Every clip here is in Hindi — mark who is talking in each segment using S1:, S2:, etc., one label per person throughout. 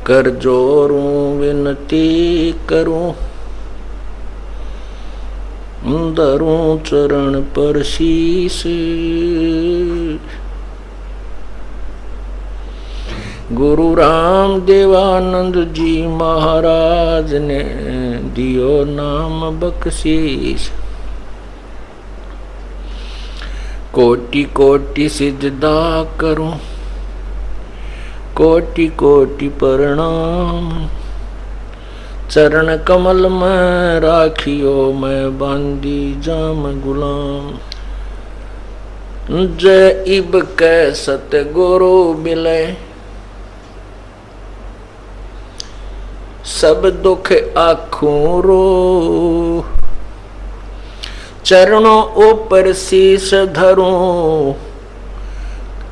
S1: कर जोरूं विनती करूं, धरूं चरण पर शीस। गुरु राम देवानंद जी महाराज ने दियो नाम बख्शीश। कोटि कोटि सिजदा करूं, कोटि कोटि प्रणाम। चरण कमल में राखियो मैं बांदी जाम गुलाम। जय इब कै सतगुरु मिले, सब दुख आखूं रो। चरणों ऊपर शीश धरूं,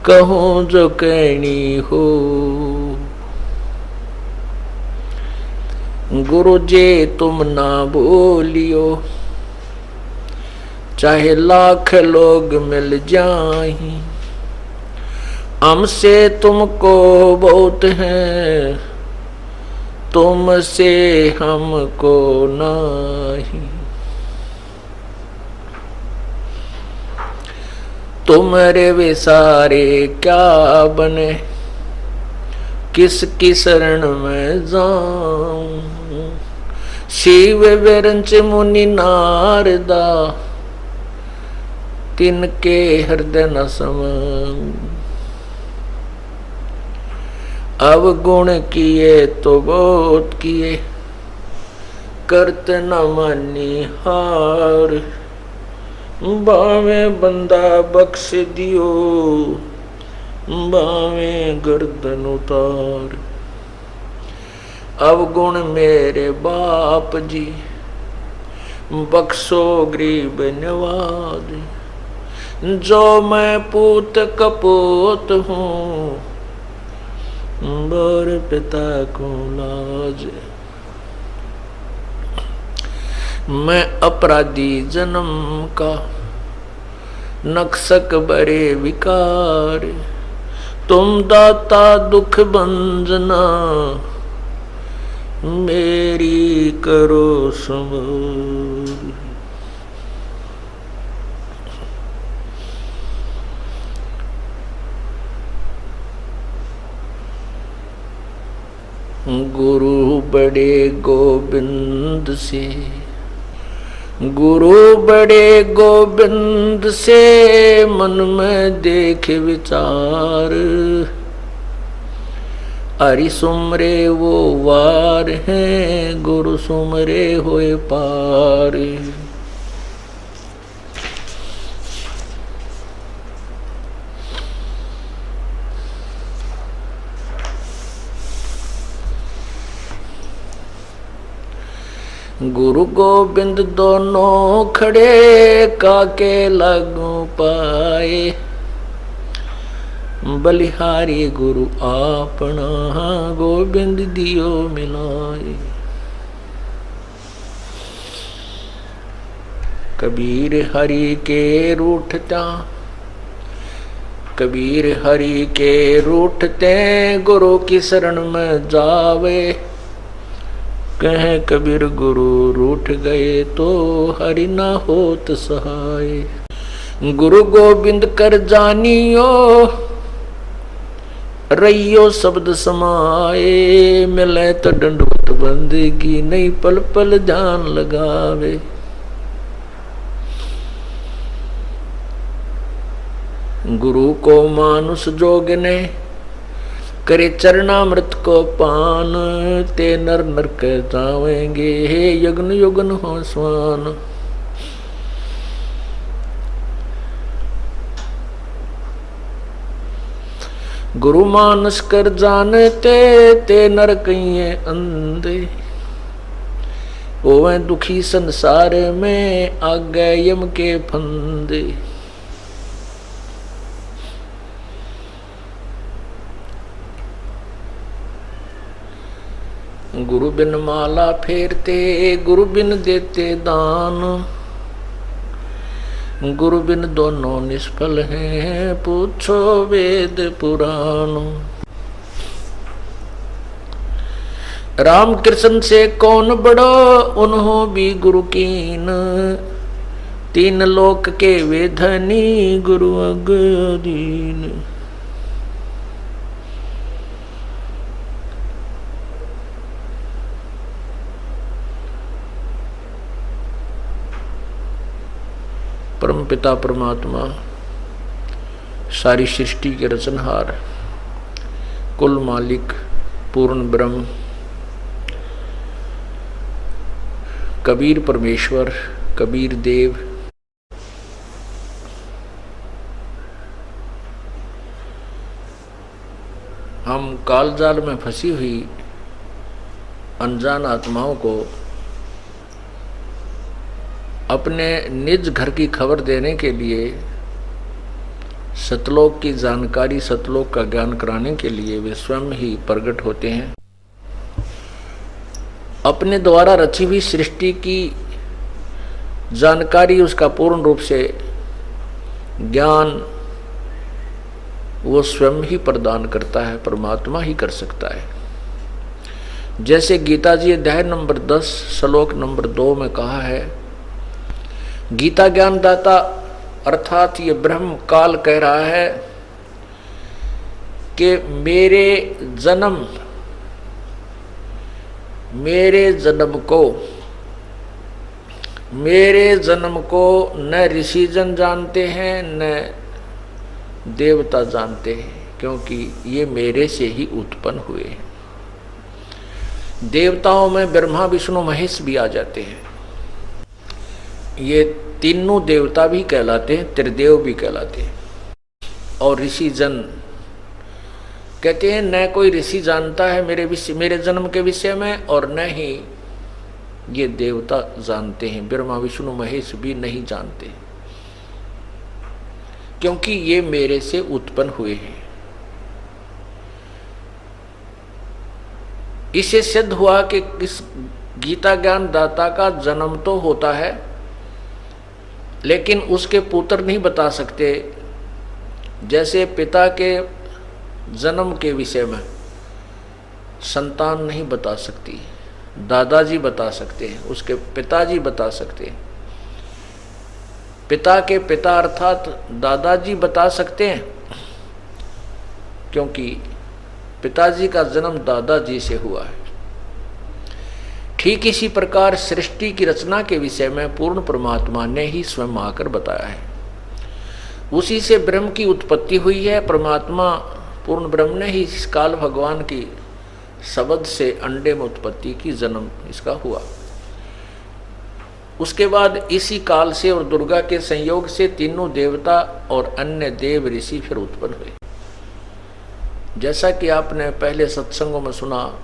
S1: कहूं जो कहनी हो। गुरु जी तुम ना बोलियो, चाहे लाख लोग मिल जाएं। हमसे तुमको बहुत है, तुमसे हमको नहीं। तुम्हारे वे सारे क्या बने, किसकी शरण में जाऊं। शिव विरंच मुनि नारदा, तिनके हृदय न समाऊं। अवगुण किए तो बहुत किए, करत न मानी हार। बावे बंदा बख्श दियो, बावे गर्दन उतार। अवगुण मेरे बाप जी, बख्शो गरीब नवाज। जो मैं पूत कपूत हूँ, बर पिता को लाज। मैं अपराधी जन्म का, नक्सक बरे विकार। तुम दाता दुख भंजना, मेरी करो संभाल। गुरु बड़े गोबिंद से, गुरु बड़े गोबिंद से। मन में देख विचार, हरि सुमरे वो वार हैं, गुरु सुमरे होए पार। गुरु गोबिंद दोनों खड़े, काके लागू पाए। बलिहारी गुरु आपना, गोबिंद दियो मिलाए। कबीर हरि के रूठता, कबीर हरि के रूठते। गुरु की शरण में जावे, कह कबीर गुरु रूठ गए तो हरि न होत सहाय। गुरु गोबिंद कर जानियो, रहियो शब्द समाए। मिले तो दंडवत बंदगी, नहीं पल पल ध्यान लगावे। गुरु को मानुष जोग ने, करे चरणामृत को पान। ते नर नरक जावेंगे, यज्ञ युगन हो स्वान। गुरु मानस कर जानते, ते नरक ये अंधे। होवे दुखी संसार में, आगे यम के फंदे। गुरु बिन माला फेरते, गुरु बिन देते दान। गुरु बिन दोनों निष्फल हैं, पूछो वेद पुराण। राम कृष्ण से कौन बड़ो उन्हों भी गुरु कीन, तीन लोक के वे धनी गुरु अगदीन। परम पिता परमात्मा सारी सृष्टि के रचनहार, कुल मालिक, पूर्ण ब्रह्म, कबीर परमेश्वर, कबीर देव, हम कालजाल में फंसी हुई अनजान आत्माओं को अपने निज घर की खबर देने के लिए, सतलोक की जानकारी, सतलोक का ज्ञान कराने के लिए वे स्वयं ही प्रकट होते हैं। अपने द्वारा रची हुई सृष्टि की जानकारी, उसका पूर्ण रूप से ज्ञान वो स्वयं ही प्रदान करता है, परमात्मा ही कर सकता है। जैसे गीता जी अध्याय नंबर 10 श्लोक नंबर 2 में कहा है, गीता ज्ञानदाता अर्थात ये ब्रह्म काल कह रहा है कि मेरे जन्म को न ऋषिजन जानते हैं न देवता जानते हैं, क्योंकि ये मेरे से ही उत्पन्न हुए हैं। देवताओं में ब्रह्मा विष्णु महेश भी आ जाते हैं। ये तीनों देवता भी कहलाते हैं, त्रिदेव भी कहलाते हैं। और ऋषि जन कहते हैं न कोई ऋषि जानता है मेरे जन्म के विषय में, और न ही ये देवता जानते हैं, ब्रह्मा विष्णु महेश भी नहीं जानते, क्योंकि ये मेरे से उत्पन्न हुए हैं। इससे सिद्ध हुआ कि इस गीता ज्ञान दाता का जन्म तो होता है, लेकिन उसके पुत्र नहीं बता सकते। जैसे पिता के जन्म के विषय में संतान नहीं बता सकती, दादाजी बता सकते हैं, उसके पिताजी बता सकते हैं। पिता के पिता अर्थात दादाजी बता सकते हैं, क्योंकि पिताजी का जन्म दादाजी से हुआ है। ठीक इसी प्रकार सृष्टि की रचना के विषय में पूर्ण परमात्मा ने ही स्वयं आकर बताया है। उसी से ब्रह्म की उत्पत्ति हुई है। परमात्मा पूर्ण ब्रह्म ने ही इस काल भगवान की शब्द से अंडे में उत्पत्ति की, जन्म इसका हुआ। उसके बाद इसी काल से और दुर्गा के संयोग से तीनों देवता और अन्य देव ऋषि फिर उत्पन्न हुए। जैसा कि आपने पहले सत्संगों में सुना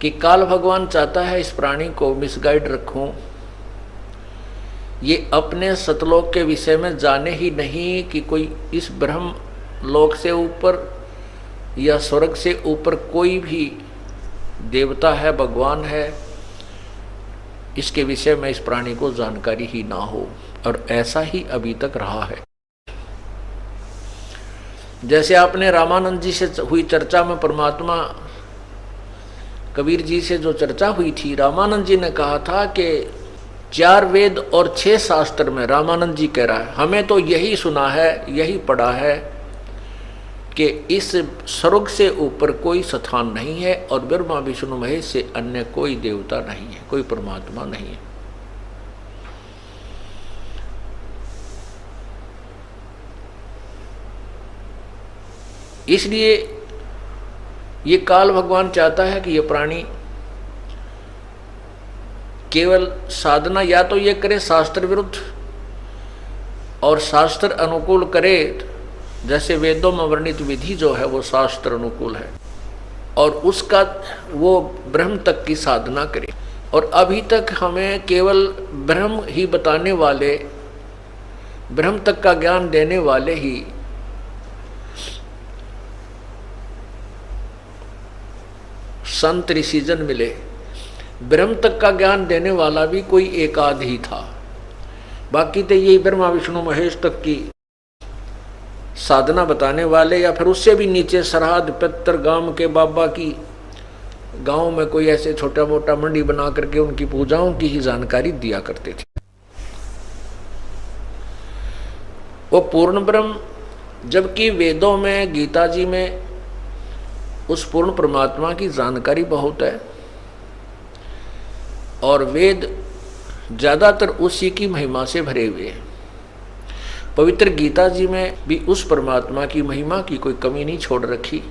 S1: कि काल भगवान चाहता है इस प्राणी को मिसगाइड रखूं, ये अपने सतलोक के विषय में जाने ही नहीं कि कोई इस ब्रह्म लोक से ऊपर या स्वर्ग से ऊपर कोई भी देवता है, भगवान है, इसके विषय में इस प्राणी को जानकारी ही ना हो। और ऐसा ही अभी तक रहा है। जैसे आपने रामानंद जी से हुई चर्चा में परमात्मा कबीर जी से जो चर्चा हुई थी, रामानंद जी ने कहा था कि 4 वेद और 6 शास्त्र में, रामानंद जी कह रहा है, हमें तो यही सुना है, यही पढ़ा है कि इस स्वर्ग से ऊपर कोई स्थान नहीं है और ब्रह्मा विष्णु महेश से अन्य कोई देवता नहीं है, कोई परमात्मा नहीं है। इसलिए ये काल भगवान चाहता है कि ये प्राणी केवल साधना या तो ये करे शास्त्र विरुद्ध और शास्त्र अनुकूल करे, जैसे वेदों में वर्णित विधि जो है वो शास्त्र अनुकूल है, और उसका वो ब्रह्म तक की साधना करे। और अभी तक हमें केवल ब्रह्म ही बताने वाले, ब्रह्म तक का ज्ञान देने वाले ही संत ऋषिजन मिले। ब्रह्म तक का ज्ञान देने वाला भी कोई एक आध ही था, बाकी तो यही ब्रह्मा विष्णु महेश तक की साधना बताने वाले या फिर उससे भी नीचे सरहद पितर गांव के बाबा की, गांव में कोई ऐसे छोटा मोटा मंडी बना करके उनकी पूजाओं की ही जानकारी दिया करते थे। वो पूर्ण ब्रह्म, जबकि वेदों में, गीता जी में उस पूर्ण परमात्मा की जानकारी बहुत है और वेद ज्यादातर उसी की महिमा से भरे हुए हैं। पवित्र गीता जी में भी उस परमात्मा की महिमा की कोई कमी नहीं छोड़ रखी,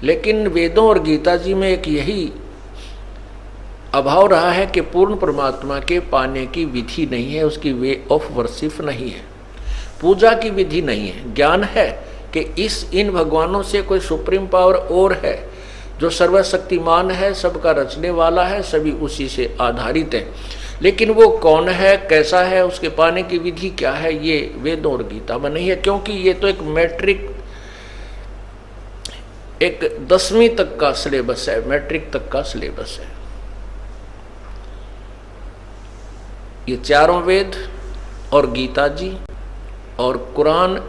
S1: लेकिन वेदों और गीता जी में एक यही अभाव रहा है कि पूर्ण परमात्मा के पाने की विधि नहीं है, उसकी वे ऑफ वर्शिप नहीं है, पूजा की विधि नहीं है। ज्ञान है कि इन भगवानों से कोई सुप्रीम पावर और है जो सर्वशक्तिमान है, सबका रचने वाला है, सभी उसी से आधारित है, लेकिन वो कौन है, कैसा है, उसके पाने की विधि क्या है, ये वेदों और गीता में नहीं है। क्योंकि ये तो एक मैट्रिक, एक 10वीं तक का सिलेबस है, मैट्रिक तक का सिलेबस है। ये चारों वेद और गीता जी और कुरान,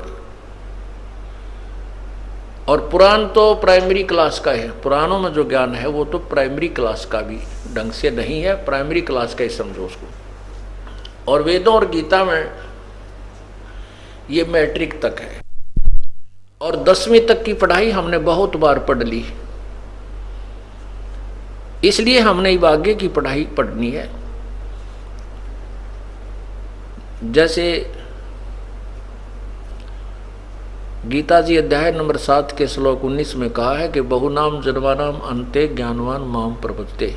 S1: और पुराण तो प्राइमरी क्लास का है, पुराणों में जो ज्ञान है वो तो प्राइमरी क्लास का भी ढंग से नहीं है, प्राइमरी क्लास का ही समझो उसको। और वेदों और गीता में ये मैट्रिक तक है और 10वीं तक की पढ़ाई हमने बहुत बार पढ़ ली, इसलिए हमने अब आगे की पढ़ाई पढ़नी है। जैसे गीता जी अध्याय नंबर 7 के श्लोक 19 में कहा है कि बहुनाम जन्मानाम अन्ते ज्ञानवान माम प्रपद्यते।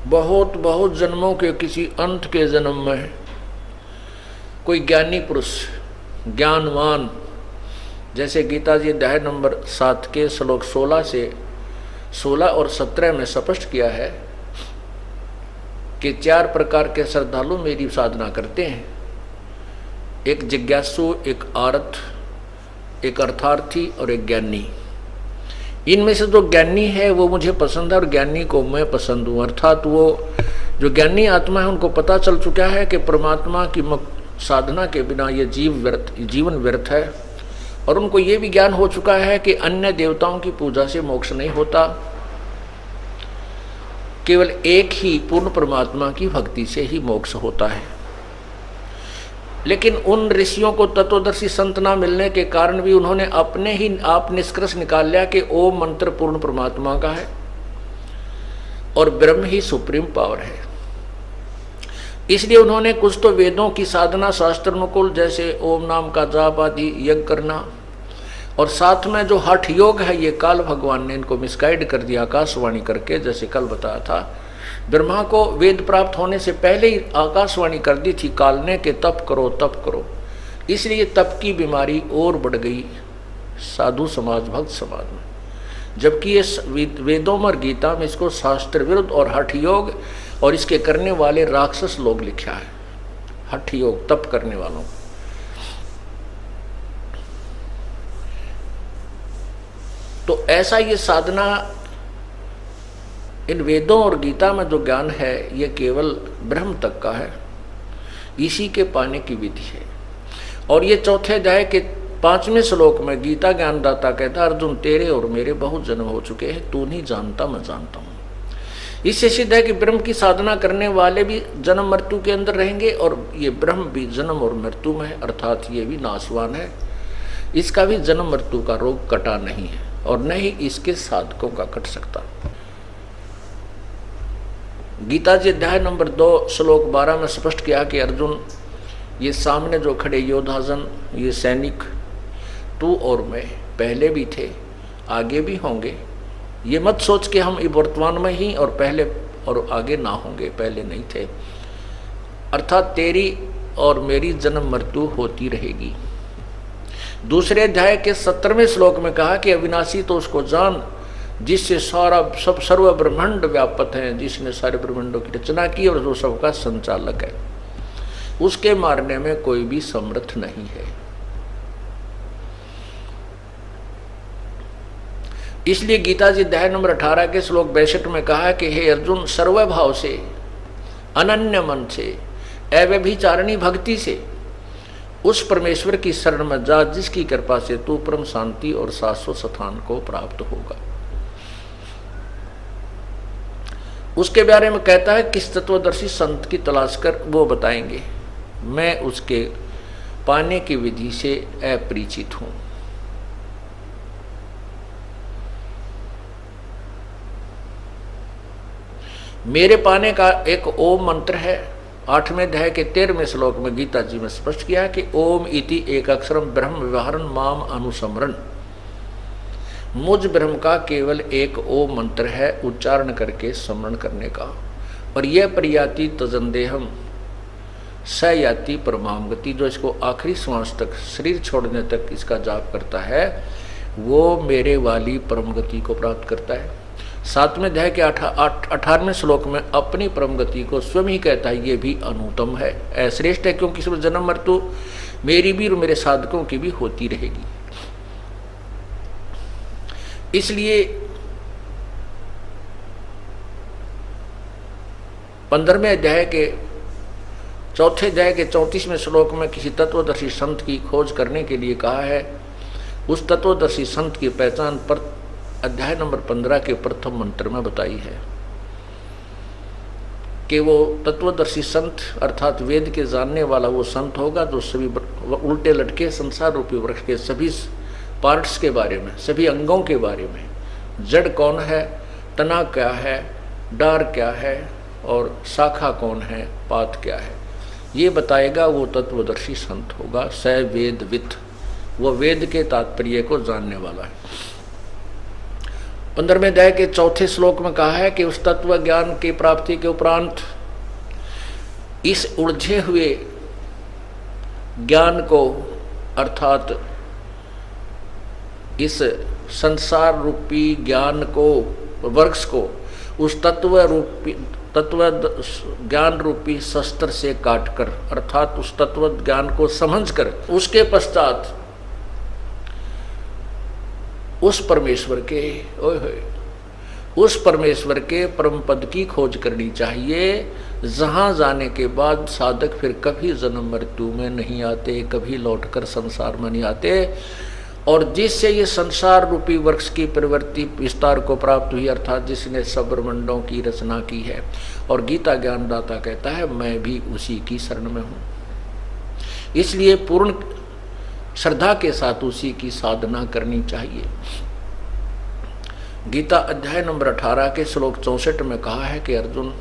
S1: बहुत बहुत जन्मों के किसी अंत के जन्म में कोई ज्ञानी पुरुष, ज्ञानवान, जैसे गीता जी अध्याय नंबर 7 के श्लोक 16 और 17 में स्पष्ट किया है कि 4 प्रकार के श्रद्धालु मेरी साधना करते हैं, एक जिज्ञासु, एक आरत, एक अर्थार्थी और एक ज्ञानी। इनमें से जो ज्ञानी है वो मुझे पसंद है और ज्ञानी को मैं पसंद हूँ। अर्थात वो जो ज्ञानी आत्मा है उनको पता चल चुका है कि परमात्मा की साधना के बिना ये जीवन व्यर्थ है, और उनको ये भी ज्ञान हो चुका है कि अन्य देवताओं की पूजा से मोक्ष नहीं होता, केवल एक ही पूर्ण परमात्मा की भक्ति से ही मोक्ष होता है। लेकिन उन ऋषियों को तत्वदर्शी संत ना मिलने के कारण भी उन्होंने अपने ही आप निष्कर्ष निकाल लिया कि ओम मंत्र पूर्ण परमात्मा का है और ब्रह्म ही सुप्रीम पावर है। इसलिए उन्होंने कुछ तो वेदों की साधना शास्त्र अनुकूल, जैसे ओम नाम का जाप आदि यज्ञ करना, और साथ में जो हठ योग है ये काल भगवान ने इनको मिसगाइड कर दिया आकाशवाणी करके। जैसे कल बताया था, ब्रह्मा को वेद प्राप्त होने से पहले ही आकाशवाणी कर दी थी काल ने कि तप करो तप करो, इसलिए तप की बीमारी और बढ़ गई साधु समाज, भक्त समाज में। जबकि ये वेदों और गीता में इसको शास्त्र विरुद्ध और हठ योग और इसके करने वाले राक्षस लोग लिखा है, हठ योग तप करने वालों। तो ऐसा ये साधना, इन वेदों और गीता में जो ज्ञान है ये केवल ब्रह्म तक का है, इसी के पाने की विधि है। और ये चौथे अध्याय के 5वें श्लोक में गीता ज्ञानदाता कहता, अर्जुन तेरे और मेरे बहुत जन्म हो चुके हैं, तू नहीं जानता मैं जानता हूँ। इससे सिद्ध है कि ब्रह्म की साधना करने वाले भी जन्म मृत्यु के अंदर रहेंगे और ये ब्रह्म भी जन्म और मृत्यु में है, अर्थात ये भी नाशवान है, इसका भी जन्म मृत्यु का रोग कटा नहीं है और न ही इसके साधकों का कट सकता। गीता जी अध्याय नंबर 2 श्लोक 12 में स्पष्ट किया कि अर्जुन, ये सामने जो खड़े योद्धाजन, ये सैनिक, तू और मैं पहले भी थे, आगे भी होंगे। ये मत सोच के हम वर्तमान में ही और पहले और आगे ना होंगे, पहले नहीं थे। अर्थात तेरी और मेरी जन्म मृत्यु होती रहेगी। दूसरे अध्याय के 17वें श्लोक में कहा कि अविनाशी तो उसको जान जिससे सारा सब सर्व ब्रह्मांड व्यापक है, जिसने सारे ब्रह्मांडों की रचना की और जो सबका संचालक है, उसके मारने में कोई भी समर्थ नहीं है। इसलिए गीता जी अध्याय नंबर 18 के श्लोक 62 में कहा कि हे अर्जुन, सर्वभाव से, अनन्य मन से, अव्यभिचारिणी भक्ति से उस परमेश्वर की शरण में जा जिसकी कृपा से तू परम शांति और शाश्वत स्थान को प्राप्त होगा। उसके बारे में कहता है किस तत्वदर्शी संत की तलाश कर वो बताएंगे, मैं उसके पाने की विधि से अपरिचित हूं। मेरे पाने का एक ओम मंत्र है। 8वें अध्याय के 13वें श्लोक में गीता जी में स्पष्ट किया है कि ओम इति एक अक्षरम ब्रह्म व्यवहारन माम अनुसमरण। मुझ ब्रह्म का केवल एक ओम मंत्र है उच्चारण करके स्मरण करने का, और यह प्रयाति तजंदेहम स याति परमाम गति, जो इसको आखिरी श्वास तक शरीर छोड़ने तक इसका जाप करता है वो मेरे वाली परम गति को प्राप्त करता है। 7वें अध्याय के 18वें श्लोक में अपनी परम गति को स्वयं ही कहता है ये भी अनुत्तम है, अश्रेष्ठ है, क्योंकि इसमें जन्म मृत्यु मेरी भी और मेरे साधकों की भी होती रहेगी। इसलिए 15वें अध्याय के 4थे अध्याय के 34वें श्लोक में किसी तत्वदर्शी संत की खोज करने के लिए कहा है। उस तत्वदर्शी संत की पहचान पर अध्याय नंबर 15 के प्रथम मंत्र में बताई है कि वो तत्वदर्शी संत अर्थात वेद के जानने वाला वो संत होगा जो सभी उल्टे लटके संसार रूपी वृक्ष के सभी पार्ट्स के बारे में, सभी अंगों के बारे में, जड़ कौन है, तना क्या है, डार क्या है और शाखा कौन है, पात क्या है, ये बताएगा। वो तत्वदर्शी संत होगा। स वेदवित्, वो वेद के तात्पर्य को जानने वाला है। 15वें अध्याय के 4थे श्लोक में कहा है कि उस तत्व ज्ञान की प्राप्ति के उपरांत इस उलझे हुए ज्ञान को अर्थात इस संसार रूपी ज्ञान को, वर्क्स को उस तत्व ज्ञान रूपी शस्त्र से काटकर अर्थात उस तत्व ज्ञान को समझकर उसके पश्चात उस परमेश्वर के परम पद की खोज करनी चाहिए, जहां जाने के बाद साधक फिर कभी जन्म मृत्यु में नहीं आते, कभी लौटकर संसार में नहीं आते, और जिससे ये संसार रूपी वृक्ष की प्रवृत्ति विस्तार को प्राप्त हुई अर्थात जिसने सब ब्रह्मांडों की रचना की है। और गीता ज्ञानदाता कहता है मैं भी उसी की शरण में हूँ, इसलिए पूर्ण श्रद्धा के साथ उसी की साधना करनी चाहिए। गीता अध्याय नंबर 18 के श्लोक 64 में कहा है कि अर्जुन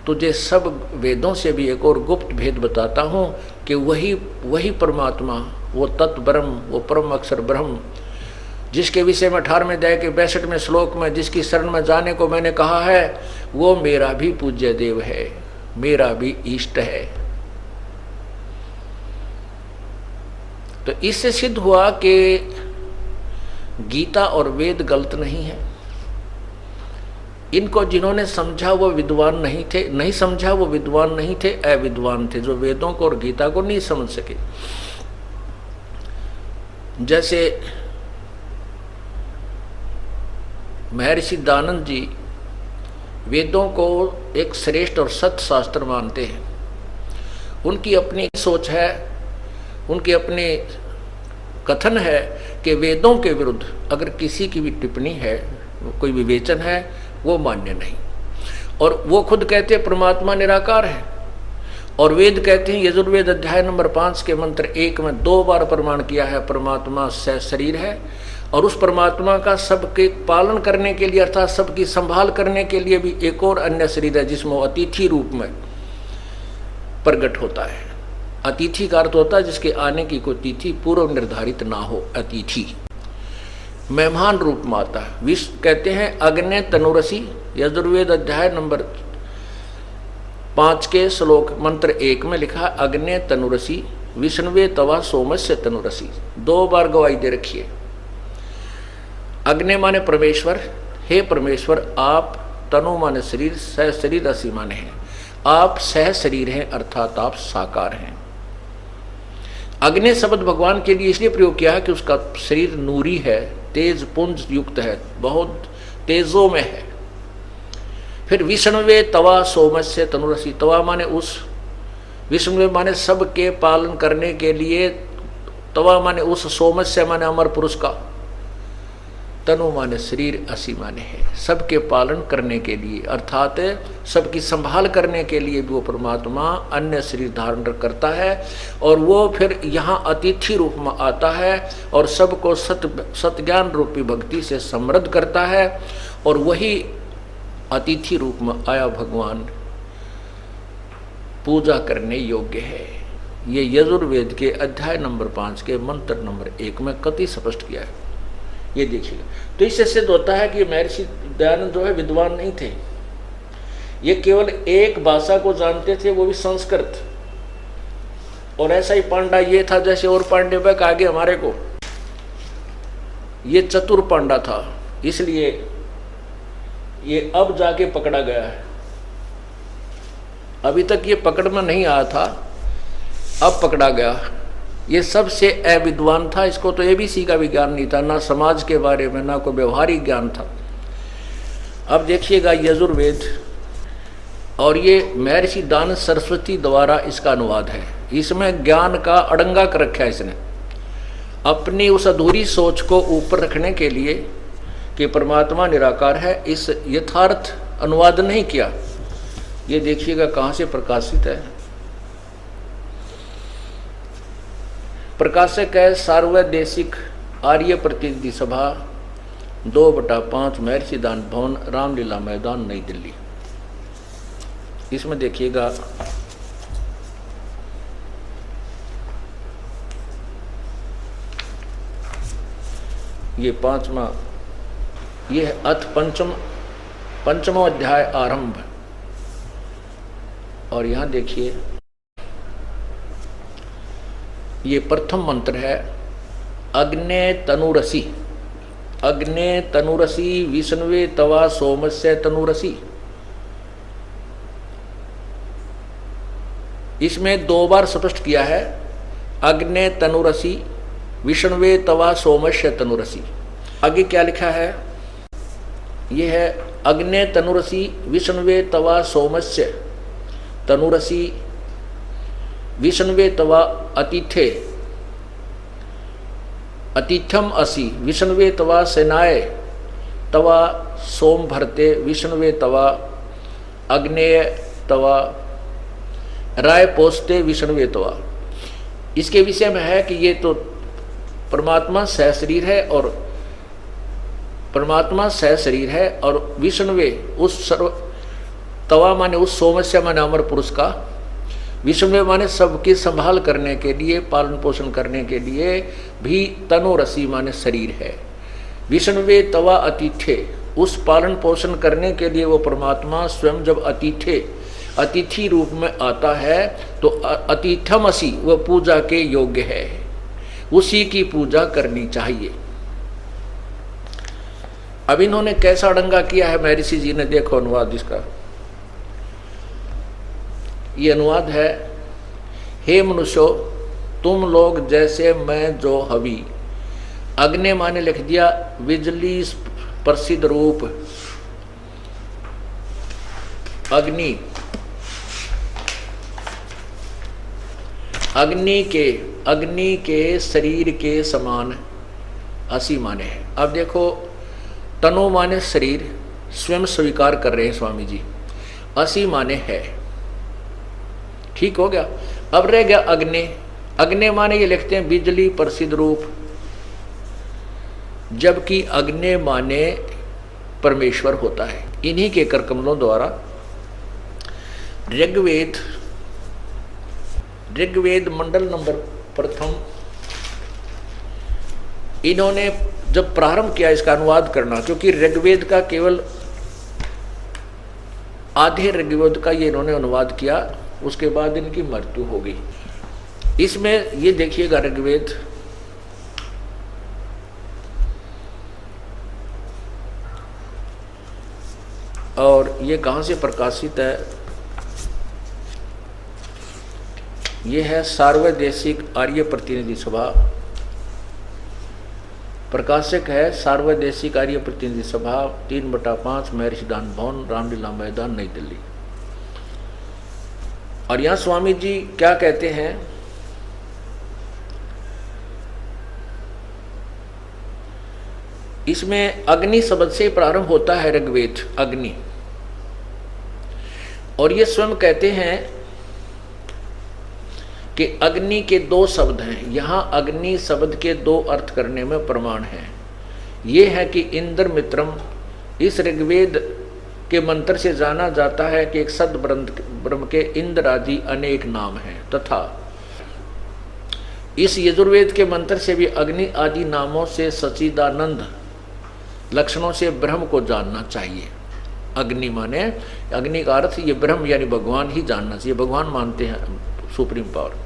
S1: तुझे सब वेदों से भी एक और गुप्त भेद बताता हूँ कि वही परमात्मा, वो तत्व ब्रह्म, वो परम अक्षर ब्रह्म, जिसके विषय में 18वें अध्याय के 62वें श्लोक में जिसकी शरण में जाने को मैंने कहा है वो मेरा भी पूज्य देव है, मेरा भी इष्ट है। तो इससे सिद्ध हुआ कि गीता और वेद गलत नहीं है। इनको जिन्होंने समझा वो विद्वान नहीं थे, नहीं समझा वो विद्वान नहीं थे, अविद्वान थे, जो वेदों को और गीता को नहीं समझ सके। जैसे महर्षि दानंद जी वेदों को एक श्रेष्ठ और सत्य शास्त्र मानते हैं। उनकी अपनी सोच है, उनकी अपने कथन है कि वेदों के विरुद्ध अगर किसी की भी टिप्पणी है, कोई विवेचन है, वो मान्य नहीं। और वो खुद कहते हैं परमात्मा निराकार है, और वेद कहते हैं यजुर्वेद अध्याय नंबर 5 के मंत्र 1 में 2 बार प्रमाण किया है परमात्मा शरीर है, और उस परमात्मा का सबके पालन करने के लिए अर्थात सबकी संभाल करने के लिए भी एक और अन्य शरीर है जिसमें वो अतिथि रूप में प्रकट होता है। अतिथि का अर्थ होता है जिसके आने की कोई तिथि पूर्व निर्धारित ना हो, अतिथि मेहमान रूप में आता है। विष्णु कहते हैं अग्ने तनुरसी, यजुर्वेद अध्याय नंबर 5 के श्लोक मंत्र 1 में लिखा अग्ने तनुरसी विष्णुवे तवा सोमस्य तनुरसी, 2 बार गवाही दे रखिए। अग्नि माने परमेश्वर, हे परमेश्वर आप, तनु माने शरीर, सह शरीर रसी माने हैं, आप सह शरीर हैं अर्थात आप साकार हैं। अग्नि शब्द भगवान के लिए इसलिए प्रयोग किया है कि उसका शरीर नूरी है, तेज पुंज युक्त है, बहुत तेजों में है। फिर विष्णुवे तवा सोमस्य तनुरसी, तवा माने उस विष्णु माने सबके पालन करने के लिए, तवा माने उस सोमस्य माने अमर पुरुष का, तनु माने शरीर, असी माने है सबके पालन करने के लिए, अर्थात सबकी संभाल करने के लिए भी वो परमात्मा अन्य शरीर धारण करता है। और वो फिर यहाँ अतिथि रूप में आता है और सबको सत्ज्ञान रूपी भक्ति से समृद्ध करता है। और वही अतिथि रूप में आया भगवान पूजा करने योग्य है। ये यजुर्वेद के अध्याय नंबर 5 के मंत्र नंबर 1 में कति स्पष्ट किया है। ये देखिएगा। तो इससे सिद्ध होता है कि महर्षि दयानंद जो है विद्वान नहीं थे, ये केवल एक भाषा को जानते थे, वो भी संस्कृत। और ऐसा ही पांडा ये था जैसे और पांडे बैक आगे हमारे को, ये चतुर पांडा था, इसलिए ये अब जाके पकड़ा गया है। अभी तक ये पकड़ में नहीं आया था, अब पकड़ा गया। ये सबसे अविद्वान था, इसको तो एबीसी का भी ज्ञान नहीं था, ना समाज के बारे में, ना कोई व्यवहारिक ज्ञान था। अब देखिएगा यजुर्वेद, और ये महर्षि दानव सरस्वती द्वारा इसका अनुवाद है। इसमें ज्ञान का अड़ंगा कर रखा है इसने, अपनी उस अधूरी सोच को ऊपर रखने के लिए कि परमात्मा निराकार है, इस यथार्थ अनुवाद नहीं किया। ये देखिएगा कहाँ से प्रकाशित है। प्रकाशक है सार्वदेशिक आर्य प्रतिनिधि सभा 2/5 महर्षि दान भवन, रामलीला मैदान, नई दिल्ली। इसमें देखिएगा ये 5वां, ये है अथ पंचमो अध्याय आरंभ। और यहां देखिए ये प्रथम मंत्र है, अग्ने तनुरसी, अग्ने तनुरसी विष्णुवे तवा सोमस्य तनुरसी। इसमें 2 बार स्पष्ट किया है, अग्ने तनुरसी विष्णुवे तवा सोमस्य तनुरसी। आगे क्या लिखा है, यह है अग्ने तनुरसी विष्णुवे तवा सोमस्य तनुरसी विष्णुवे तवा अतिथे अतिथ्यम असि विष्णुवे तवा सेनाए तवा सोम भरते विष्णुवे तवा अग्नेय तवा राय पोस्ते विष्णुवे तवा। इसके विषय में है कि ये तो परमात्मा सह शरीर है, और परमात्मा सह शरीर है, और विष्णुवे उस सर्व, तवा माने उस सोमस्य माने अमर पुरुष का, विष्णु माने सबकी संभाल करने के लिए, पालन पोषण करने के लिए भी, तनुरसी माने शरीर है। विष्णुवे तवा अतिथे, उस पालन पोषण करने के लिए वो परमात्मा स्वयं जब अतिथि रूप में आता है तो अतिथमसी, वह पूजा के योग्य है, उसी की पूजा करनी चाहिए। अब इन्होंने कैसा अड़ंगा किया है महर्षि जी ने, देखो अनुवाद इसका। ये अनुवाद है, हे मनुष्यो तुम लोग जैसे मैं जो हवि, अग्नि माने लिख दिया बिजली प्रसिद्ध रूप, अग्नि, अग्नि के शरीर के समान असी माने है। अब देखो तनु माने शरीर स्वयं स्वीकार कर रहे हैं स्वामी जी, असी माने है, ठीक हो गया। अब रह गया अग्नि, अग्नि माने ये लिखते हैं बिजली प्रसिद्ध रूप, जबकि अग्नि माने परमेश्वर होता है। इन्हीं के कर कमलों द्वारा ऋग्वेद मंडल नंबर 1 इन्होंने जब प्रारंभ किया इसका अनुवाद करना, क्योंकि ऋग्वेद का केवल आधे ऋग्वेद का ये इन्होंने अनुवाद किया, उसके बाद इनकी मृत्यु हो गई। इसमें ये देखिएगा ऋग्वेद, और ये कहाँ से प्रकाशित है, ये है सार्वदेशिक आर्य प्रतिनिधि सभा, प्रकाशक है सार्वदेशिक आर्य प्रतिनिधि सभा 3/5 महर्षि दान भवन, रामलीला मैदान, नई दिल्ली। और यहाँ स्वामी जी क्या कहते हैं, इसमें अग्नि शब्द से प्रारंभ होता है ऋग्वेद, अग्नि। और ये स्वयं कहते हैं कि अग्नि के दो शब्द हैं। यहाँ अग्नि शब्द के दो अर्थ करने में प्रमाण है। ये है कि इंद्र मित्रम, इस ऋग्वेद के मंत्र से जाना जाता है कि एक सद ब्रह्म के इंद्र आदि अनेक नाम हैं, तथा इस यजुर्वेद के मंत्र से भी अग्नि आदि नामों से सच्चिदानंद लक्षणों से ब्रह्म को जानना चाहिए। अग्नि माने, अग्नि का अर्थ ये ब्रह्म यानी भगवान ही जानना चाहिए, भगवान मानते हैं सुप्रीम पावर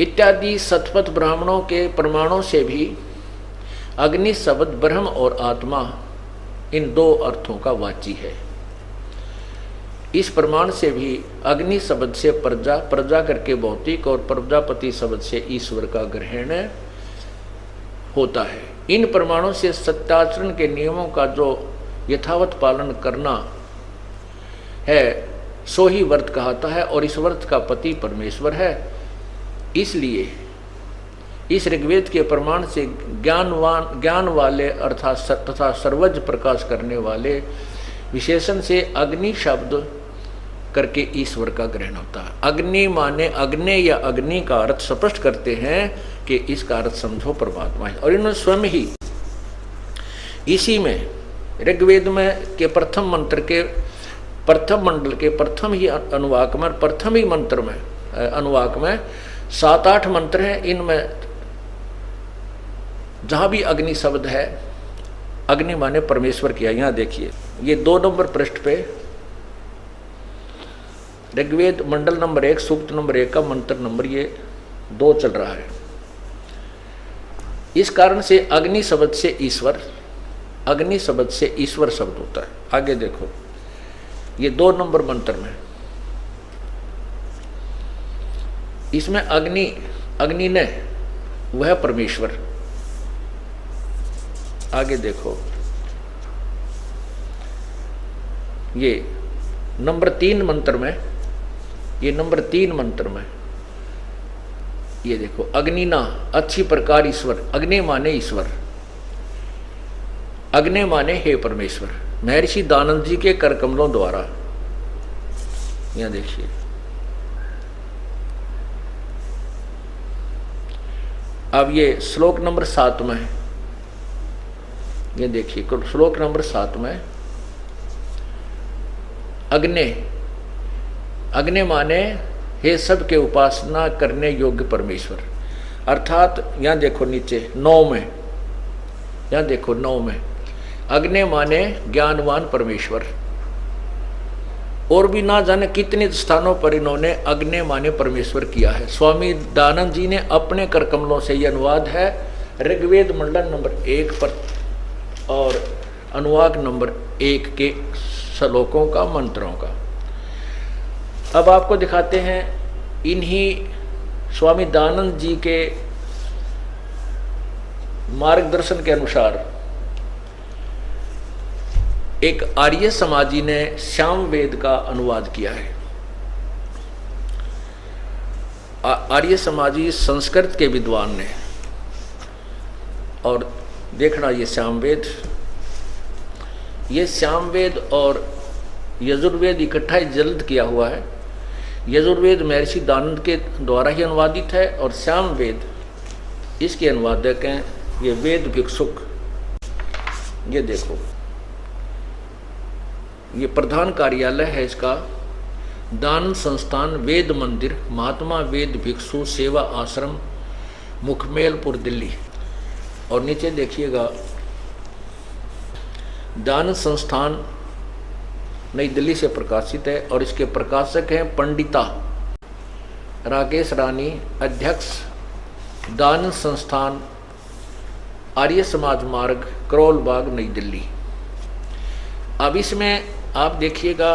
S1: इत्यादि। शतपथ ब्राह्मणों के प्रमाणों से भी अग्नि शब्द ब्रह्म और आत्मा इन दो अर्थों का वाची है। इस प्रमाण से भी अग्नि शब्द से प्रजा, प्रजा करके भौतिक, और प्रजापति शब्द से ईश्वर का ग्रहण होता है। इन प्रमाणों से सत्याचरण के नियमों का जो यथावत पालन करना है सो ही व्रत कहता है, और इस व्रत का पति परमेश्वर है। इसलिए इस ऋग्वेद के प्रमाण से ज्ञान वाले अर्थात तथा सर्वज प्रकाश करने वाले विशेषण से अग्नि शब्द करके ईश्वर का ग्रहण होता है। अग्नि माने अग्नि या अग्नि का अर्थ स्पष्ट करते हैं कि इसका अर्थ समझो परमात्मा है। और इन्होंने स्वयं ही इसी में ऋग्वेद में के प्रथम मंत्र के प्रथम मंडल के प्रथम ही अनुवाक में, प्रथम ही मंत्र में अनुवाक में 7-8 मंत्र हैं। इनमें जहां भी अग्नि शब्द है, अग्नि माने परमेश्वर किया। यहां देखिए, ये 2 नंबर पृष्ठ पे ऋग्वेद मंडल नंबर 1 सूक्त नंबर 1 का मंत्र नंबर ये 2 चल रहा है। इस कारण से अग्नि शब्द से ईश्वर, अग्नि शब्द से ईश्वर शब्द होता है। आगे देखो, ये 2 नंबर मंत्र में इसमें अग्नि, अग्नि ने वह परमेश्वर। आगे देखो, ये नंबर 3 मंत्र में, ये नंबर 3 मंत्र में ये देखो, अग्निना अच्छी प्रकार ईश्वर। अग्नि माने ईश्वर, अग्नि माने हे परमेश्वर। महर्षि दानंद जी के कर कमलों द्वारा, यहां देखिए, अब ये श्लोक नंबर 7 में, ये देखिए श्लोक नंबर 7 में अग्नि, अग्नि माने हे सब के उपासना करने योग्य परमेश्वर। अर्थात यहां देखो नीचे 9 में, यहां देखो 9 में अग्नि माने ज्ञानवान परमेश्वर। और भी ना जाने कितने स्थानों पर इन्होंने अग्नि माने परमेश्वर किया है। स्वामी दानंद जी ने अपने कर कमलों से यह अनुवाद है ऋग्वेद मंडल नंबर 1 पर और अनुवाद नंबर 1 के श्लोकों का, मंत्रों का। अब आपको दिखाते हैं इन्हीं स्वामी दानंद जी के मार्गदर्शन के अनुसार एक आर्य समाजी ने श्याम वेद का अनुवाद किया है। आर्य समाजी संस्कृत के विद्वान ने, और देखना ये श्याम वेद और यजुर्वेद इकट्ठा ही जल्द किया हुआ है। यजुर्वेद महर्षि दानंद के द्वारा ही अनुवादित है, और श्याम वेद इसके अनुवादक हैं ये वेद भिक्षुक। ये देखो, ये प्रधान कार्यालय है इसका, दान संस्थान वेद मंदिर, महात्मा वेद भिक्षु सेवा आश्रम, मुखमेलपुर, दिल्ली। और नीचे देखिएगा, दान संस्थान नई दिल्ली से प्रकाशित है, और इसके प्रकाशक हैं पंडिता राकेश रानी, अध्यक्ष दान संस्थान, आर्य समाज मार्ग, करोल बाग, नई दिल्ली। अब इसमें आप देखिएगा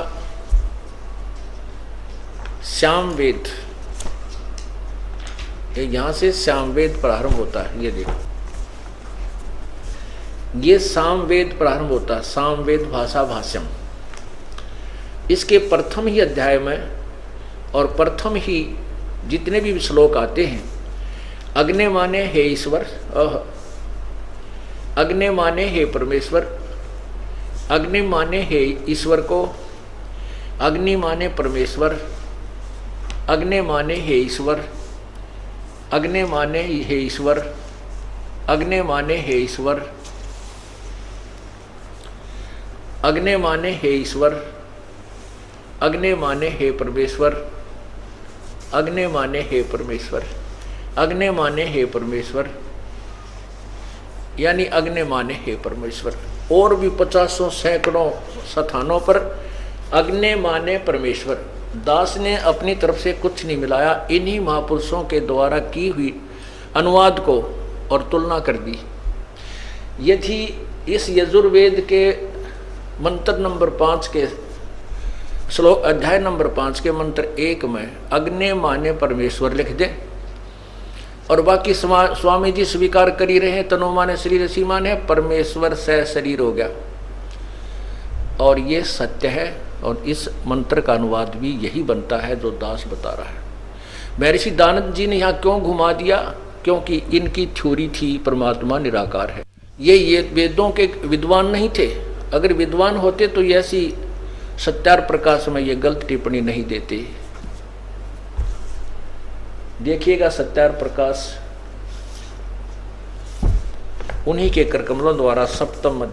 S1: श्याम वेद, यहां से श्याम वेद प्रारंभ होता है। ये देखो, ये साम वेद प्रारंभ होता है, साम वेद भाषा भाष्यम। इसके प्रथम ही अध्याय में और प्रथम ही जितने भी श्लोक आते हैं, अग्नि माने हे ईश्वर, अग्नि माने हे परमेश्वर, अग्नि माने हे ईश्वर को, अग्नि माने परमेश्वर, अग्नि माने हे ईश्वर, अग्नि माने हे ईश्वर, अग्नि माने हे ईश्वर, अग्नि माने हे ईश्वर, अग्नि माने हे परमेश्वर, अग्नि माने हे परमेश्वर, अग्नि माने हे परमेश्वर, यानी अग्नि माने हे परमेश्वर। और भी 50 सैकड़ों स्थानों पर अग्नि माने परमेश्वर। दास ने अपनी तरफ से कुछ नहीं मिलाया, इन्हीं महापुरुषों के द्वारा की हुई अनुवाद को और तुलना कर दी। यदि इस यजुर्वेद के मंत्र नंबर 5 के श्लोक अध्याय नंबर 5 के मंत्र 1 में अग्नि माने परमेश्वर लिख दे और बाकी स्वामी जी स्वीकार कर ही रहे हैं, तनु माने शरीर, सी माने परमेश्वर से शरीर हो गया, और ये सत्य है। और इस मंत्र का अनुवाद भी यही बनता है जो दास बता रहा है। महर्षि दानंद जी ने यहाँ क्यों घुमा दिया? क्योंकि इनकी थ्योरी थी परमात्मा निराकार है। ये वेदों के विद्वान नहीं थे। अगर विद्वान होते तो ऐसी सत्यार प्रकाश में ये गलत टिप्पणी नहीं देते। देखिएगा सत्यार प्रकाश उन्हीं के करकमलों द्वारा सप्तम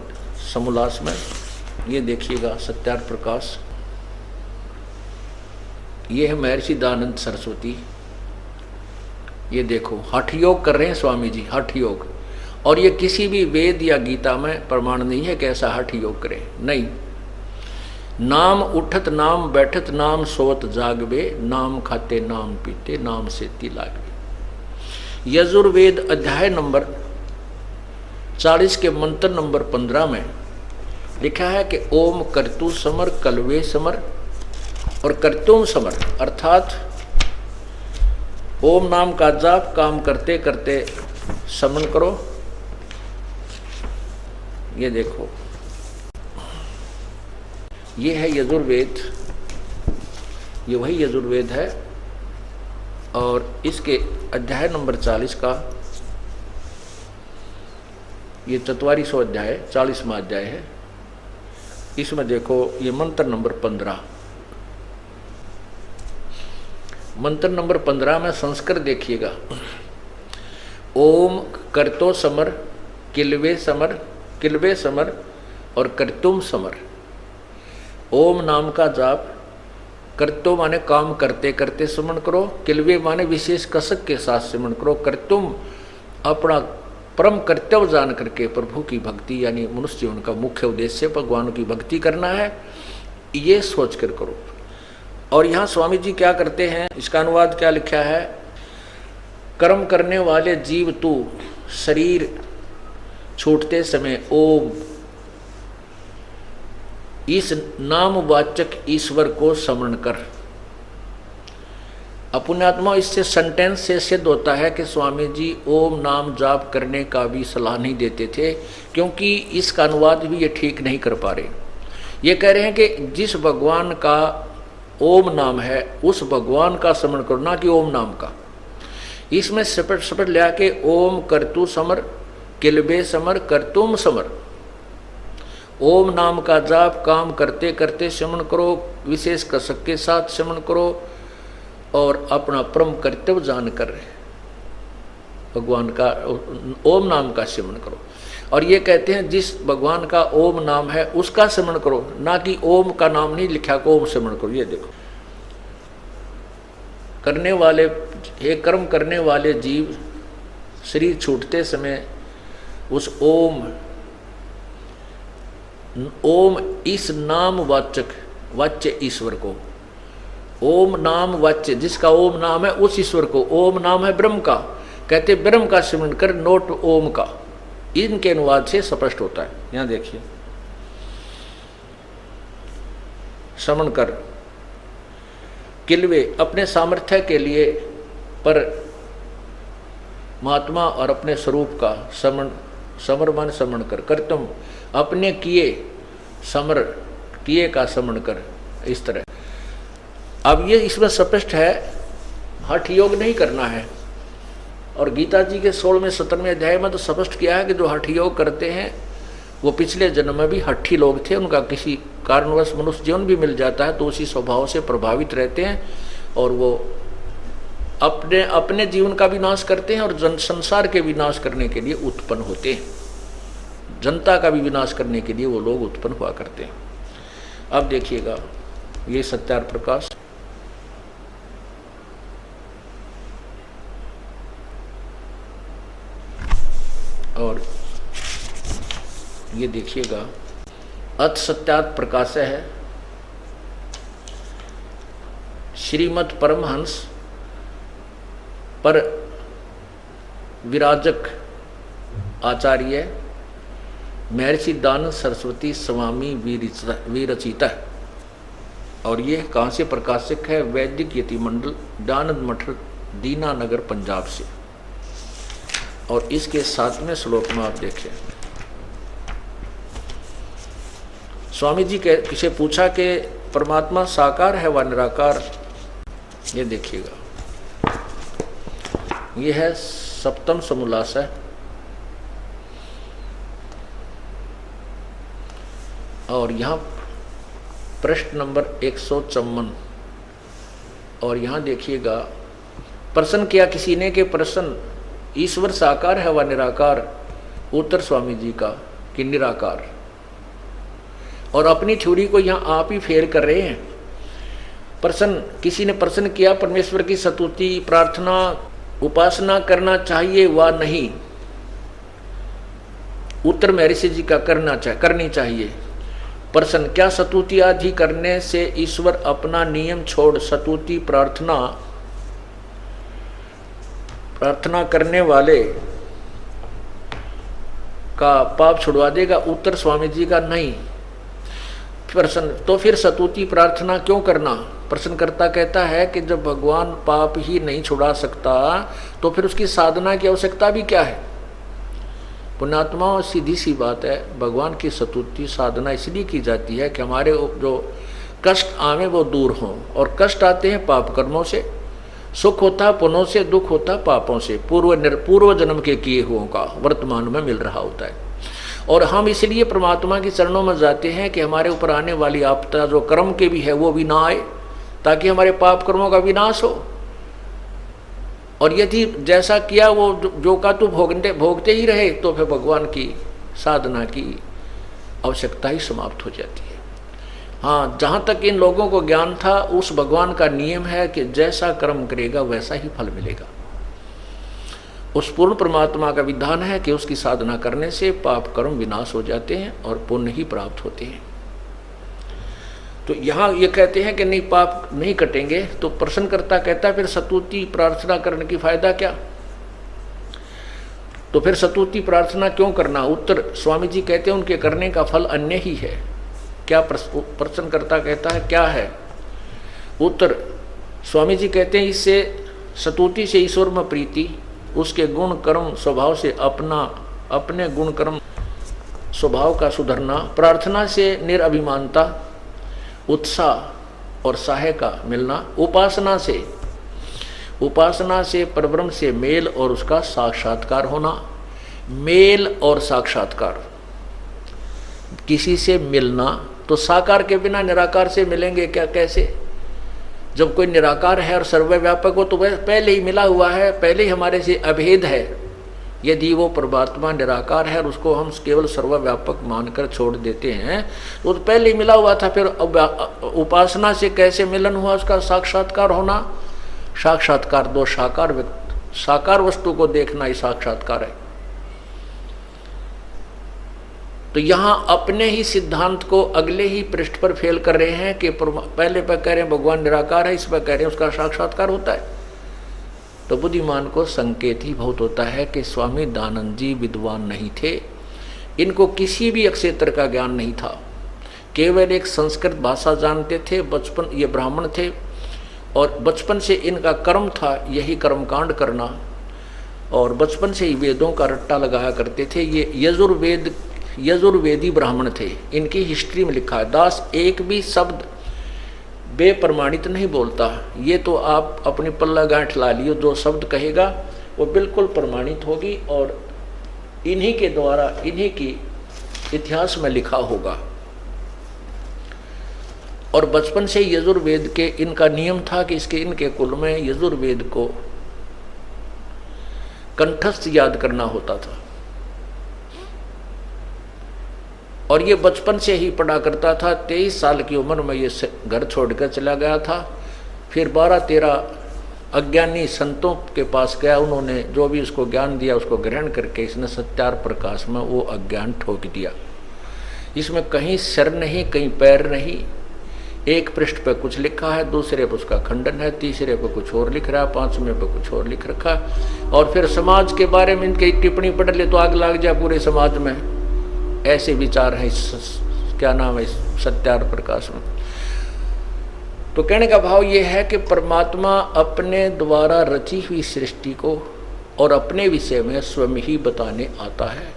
S1: समोल्लास में, ये देखिएगा सत्यार प्रकाश, ये है महर्षि दयानंद सरस्वती। ये देखो हठ योग कर रहे हैं स्वामी जी, हठ योग। और ये किसी भी वेद या गीता में प्रमाण नहीं है कि ऐसा हठ योग करें, नहीं। नाम उठत नाम बैठत नाम सोत जागवे, नाम खाते नाम पीते नाम से लागवे। यजुर्वेद अध्याय नंबर 40 के मंत्र नंबर 15 में लिखा है कि ओम कर्तु समर कलवे समर और कर्तुम समर, अर्थात ओम नाम का जाप काम करते करते समन करो। ये देखो ये है यजुर्वेद, ये वही यजुर्वेद है। और इसके अध्याय नंबर 40 का ये 44वां अध्याय 40वां अध्याय है। इसमें देखो ये मंत्र नंबर 15, मंत्र नंबर 15 में संस्कृत देखिएगा। ओम कर्तो समर किलवे समर, किलवे समर और कर्तुम समर। ओम नाम का जाप, कर्तो माने काम करते करते स्मरण करो, किलवे माने विशेष कसक के साथ स्मरण करो, कर्तुम अपना परम कर्तव्य जान करके प्रभु की भक्ति, यानी मनुष्य जीवन का मुख्य उद्देश्य भगवान की भक्ति करना है, ये सोच कर करो। और यहाँ स्वामी जी क्या करते हैं, इसका अनुवाद क्या लिखा है? कर्म करने वाले जीव तू शरीर छूटते समय ओम इस नामवाचक ईश्वर को स्मरण कर। अपुण्यात्मा इससे सेंटेंस से सिद्ध होता है कि स्वामी जी ओम नाम जाप करने का भी सलाह नहीं देते थे, क्योंकि इसका अनुवाद भी ये ठीक नहीं कर पा रहे। ये कह रहे हैं कि जिस भगवान का ओम नाम है उस भगवान का स्मरण करो, ना कि ओम नाम का। इसमें सपट लिया के ओम कर्तु समर किलबे समर कर्तुम समर। ओम नाम का जाप काम करते करते स्मरण करो, विशेष कसक के साथ स्मरण करो और अपना परम कर्तव्य जानकर भगवान का ओम नाम का स्मरण करो। और ये कहते हैं जिस भगवान का ओम नाम है उसका स्मरण करो, ना कि ओम का नाम नहीं लिखा को ओम स्मरण करो। ये देखो करने वाले, हे कर्म करने वाले जीव शरीर छूटते समय उस ओम इस नाम वाच्य ईश्वर को, ओम नाम वाच्य जिसका ओम नाम है उस ईश्वर को, ओम नाम है ब्रह्म का, कहते ब्रह्म का स्मरण कर, नोट ओम का। इनके अनुवाद से स्पष्ट होता है। यहां देखिए स्मरण कर, किलवे अपने सामर्थ्य के लिए पर महात्मा और अपने स्वरूप का समर स्मरण कर, कर्तुम अपने किए समर किए का स्मरण कर। इस तरह अब ये इसमें स्पष्ट है, हठ योग नहीं करना है। और गीता जी के 16वें 17वें अध्याय में तो स्पष्ट किया है कि जो हठ योग करते हैं वो पिछले जन्म में भी हठी लोग थे, उनका किसी कारणवश मनुष्य जीवन भी मिल जाता है तो उसी स्वभाव से प्रभावित रहते हैं और वो अपने अपने जीवन का विनाश करते हैं और जन संसार के विनाश करने के लिए उत्पन्न होते हैं, जनता का भी विनाश करने के लिए वो लोग उत्पन्न हुआ करते हैं। अब देखिएगा ये सत्यार्थ प्रकाश, और ये देखिएगा अथ सत्यार्थ प्रकाश है श्रीमद् परमहंस पर विराजक आचार्य महर्षि दानंद सरस्वती स्वामी विरचिता। और ये कहाँ से प्रकाशक है? वैदिक यति मंडल, दानंद मठ, दीनानगर, पंजाब से। और इसके 7वें श्लोक में आप देखें, स्वामी जी किसे पूछा कि परमात्मा साकार है व निराकार? ये देखिएगा, ये है 7वां समोल्लास। और यहाँ प्रश्न नंबर 154, और यहाँ देखिएगा प्रश्न किया किसी ने कि प्रश्न ईश्वर साकार है व निराकार? उत्तर स्वामी जी का कि निराकार। और अपनी थ्योरी को यहाँ आप ही फेल कर रहे हैं। प्रश्न किसी ने प्रश्न किया परमेश्वर की स्तुति प्रार्थना उपासना करना चाहिए व नहीं? उत्तर महर्षि जी का करनी चाहिए। प्रश्न क्या स्तुति आदि करने से ईश्वर अपना नियम छोड़ स्तुति प्रार्थना करने वाले का पाप छुड़वा देगा? उत्तर स्वामी जी का नहीं। प्रश्न तो फिर स्तुति प्रार्थना क्यों करना? प्रश्नकर्ता कहता है कि जब भगवान पाप ही नहीं छुड़ा सकता तो फिर उसकी साधना की आवश्यकता भी क्या है? पुण्यात्मा, सीधी सी बात है, भगवान की स्तुति साधना इसलिए की जाती है कि हमारे जो कष्ट आवे वो दूर हों। और कष्ट आते हैं पाप कर्मों से, सुख होता पुण्यों से, दुख होता पापों से, पूर्व जन्म के किए हुओं का वर्तमान में मिल रहा होता है। और हम इसलिए परमात्मा के चरणों में जाते हैं कि हमारे ऊपर आने वाली आपदा जो कर्म के भी है वो भी ना आए, ताकि हमारे पाप कर्मों का विनाश हो। और यदि जैसा किया वो जो का तो भोगते ही रहे तो फिर भगवान की साधना की आवश्यकता ही समाप्त हो जाती है। हाँ, जहाँ तक इन लोगों को ज्ञान था, उस भगवान का नियम है कि जैसा कर्म करेगा वैसा ही फल मिलेगा। उस पूर्ण परमात्मा का विधान है कि उसकी साधना करने से पाप कर्म विनाश हो जाते हैं और पुण्य ही प्राप्त होते हैं। तो यहाँ ये कहते हैं कि नहीं, पाप नहीं कटेंगे। तो प्रश्नकर्ता कहता है फिर स्तुति प्रार्थना करने की फायदा क्या? तो फिर स्तुति प्रार्थना क्यों करना? उत्तर स्वामी जी कहते हैं उनके करने का फल अन्य ही है। क्या? प्रश्नकर्ता कहता है क्या है? उत्तर स्वामी जी कहते हैं इससे स्तुति से ईश्वर में प्रीति, उसके गुण कर्म स्वभाव से अपने गुण कर्म स्वभाव का सुधरना, प्रार्थना से निरअभिमानता, उत्साह और सहाय का मिलना, उपासना से परब्रह्म से मेल और उसका साक्षात्कार होना। मेल और साक्षात्कार, किसी से मिलना तो साकार के बिना निराकार से मिलेंगे क्या? कैसे? जब कोई निराकार है और सर्वव्यापक हो तो वह पहले ही मिला हुआ है, पहले ही हमारे से अभेद है। यदि वो परमात्मा निराकार है और उसको हम केवल सर्वव्यापक मानकर छोड़ देते हैं तो पहले ही मिला हुआ था। फिर उपासना से कैसे मिलन हुआ? उसका साक्षात्कार होना। साक्षात्कार दो साकार वस्तु को देखना ही साक्षात्कार है। तो यहाँ अपने ही सिद्धांत को अगले ही पृष्ठ पर फेल कर रहे हैं कि पहले पर कह रहे हैं भगवान निराकार है, इस पर कह रहे हैं उसका साक्षात्कार होता है। तो बुद्धिमान को संकेत ही बहुत होता है कि स्वामी दानंद जी विद्वान नहीं थे, इनको किसी भी क्षेत्र का ज्ञान नहीं था, केवल एक संस्कृत भाषा जानते थे। बचपन ये ब्राह्मण थे और बचपन से इनका कर्म था यही कर्मकांड करना, और बचपन से ही वेदों का रट्टा लगाया करते थे। ये यजुर्वेदी ब्राह्मण थे, इनकी हिस्ट्री में लिखा है। दास एक भी शब्द बेप्रमाणित नहीं बोलता। ये तो आप अपनी पल्ला गांठ ला लियो, जो शब्द कहेगा वो बिल्कुल प्रमाणित होगी और इन्हीं के द्वारा, इन्हीं की इतिहास में लिखा होगा। और बचपन से यजुर्वेद के इनका नियम था कि इनके कुल में यजुर्वेद को कंठस्थ याद करना होता था। और ये बचपन से ही पढ़ा करता था। 23 साल की उम्र में ये घर छोड़कर चला गया था। फिर 12-13 अज्ञानी संतों के पास गया। उन्होंने जो भी उसको ज्ञान दिया उसको ग्रहण करके इसने सत्यार प्रकाश में वो अज्ञान ठोक दिया। इसमें कहीं सिर नहीं, कहीं पैर नहीं। एक पृष्ठ पे कुछ लिखा है, दूसरे पे उसका खंडन है, तीसरे पे कुछ और लिख रहा है, 5वें पे कुछ और लिख रखा है। और फिर समाज के बारे में इनकी टिप्पणी पढ़ ले तो आग लग जाए पूरे समाज में। ऐसे विचार हैं इस क्या नाम है इस सत्यार प्रकाश में। तो कहने का भाव ये है कि परमात्मा अपने द्वारा रची हुई सृष्टि को और अपने विषय में स्वयं ही बताने आता है।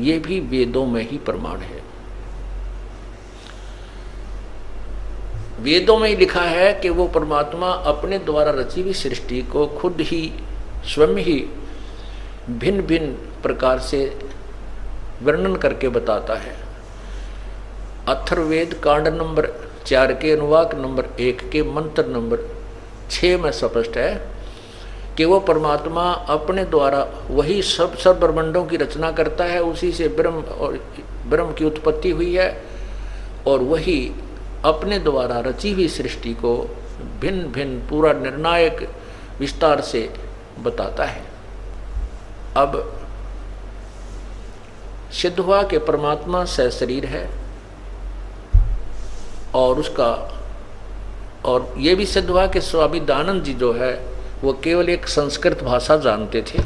S1: ये भी वेदों में ही प्रमाण है। वेदों में ही लिखा है कि वो परमात्मा अपने द्वारा रची हुई सृष्टि को खुद ही स्वयं ही भिन्न भिन्न प्रकार से वर्णन करके बताता है। अथर्ववेद कांड नंबर 4 के अनुवाक नंबर 1 के मंत्र नंबर 6 में स्पष्ट है कि वो परमात्मा अपने द्वारा वही सब ब्रह्मांडों की रचना करता है। उसी से ब्रह्म की उत्पत्ति हुई है और वही अपने द्वारा रची हुई सृष्टि को भिन्न भिन्न पूरा निर्णायक विस्तार से बताता है। अब सिद्ध हुआ कि परमात्मा सशरीर है और ये भी सिद्ध हुआ कि स्वामी दयानंद जी जो है वो केवल एक संस्कृत भाषा जानते थे।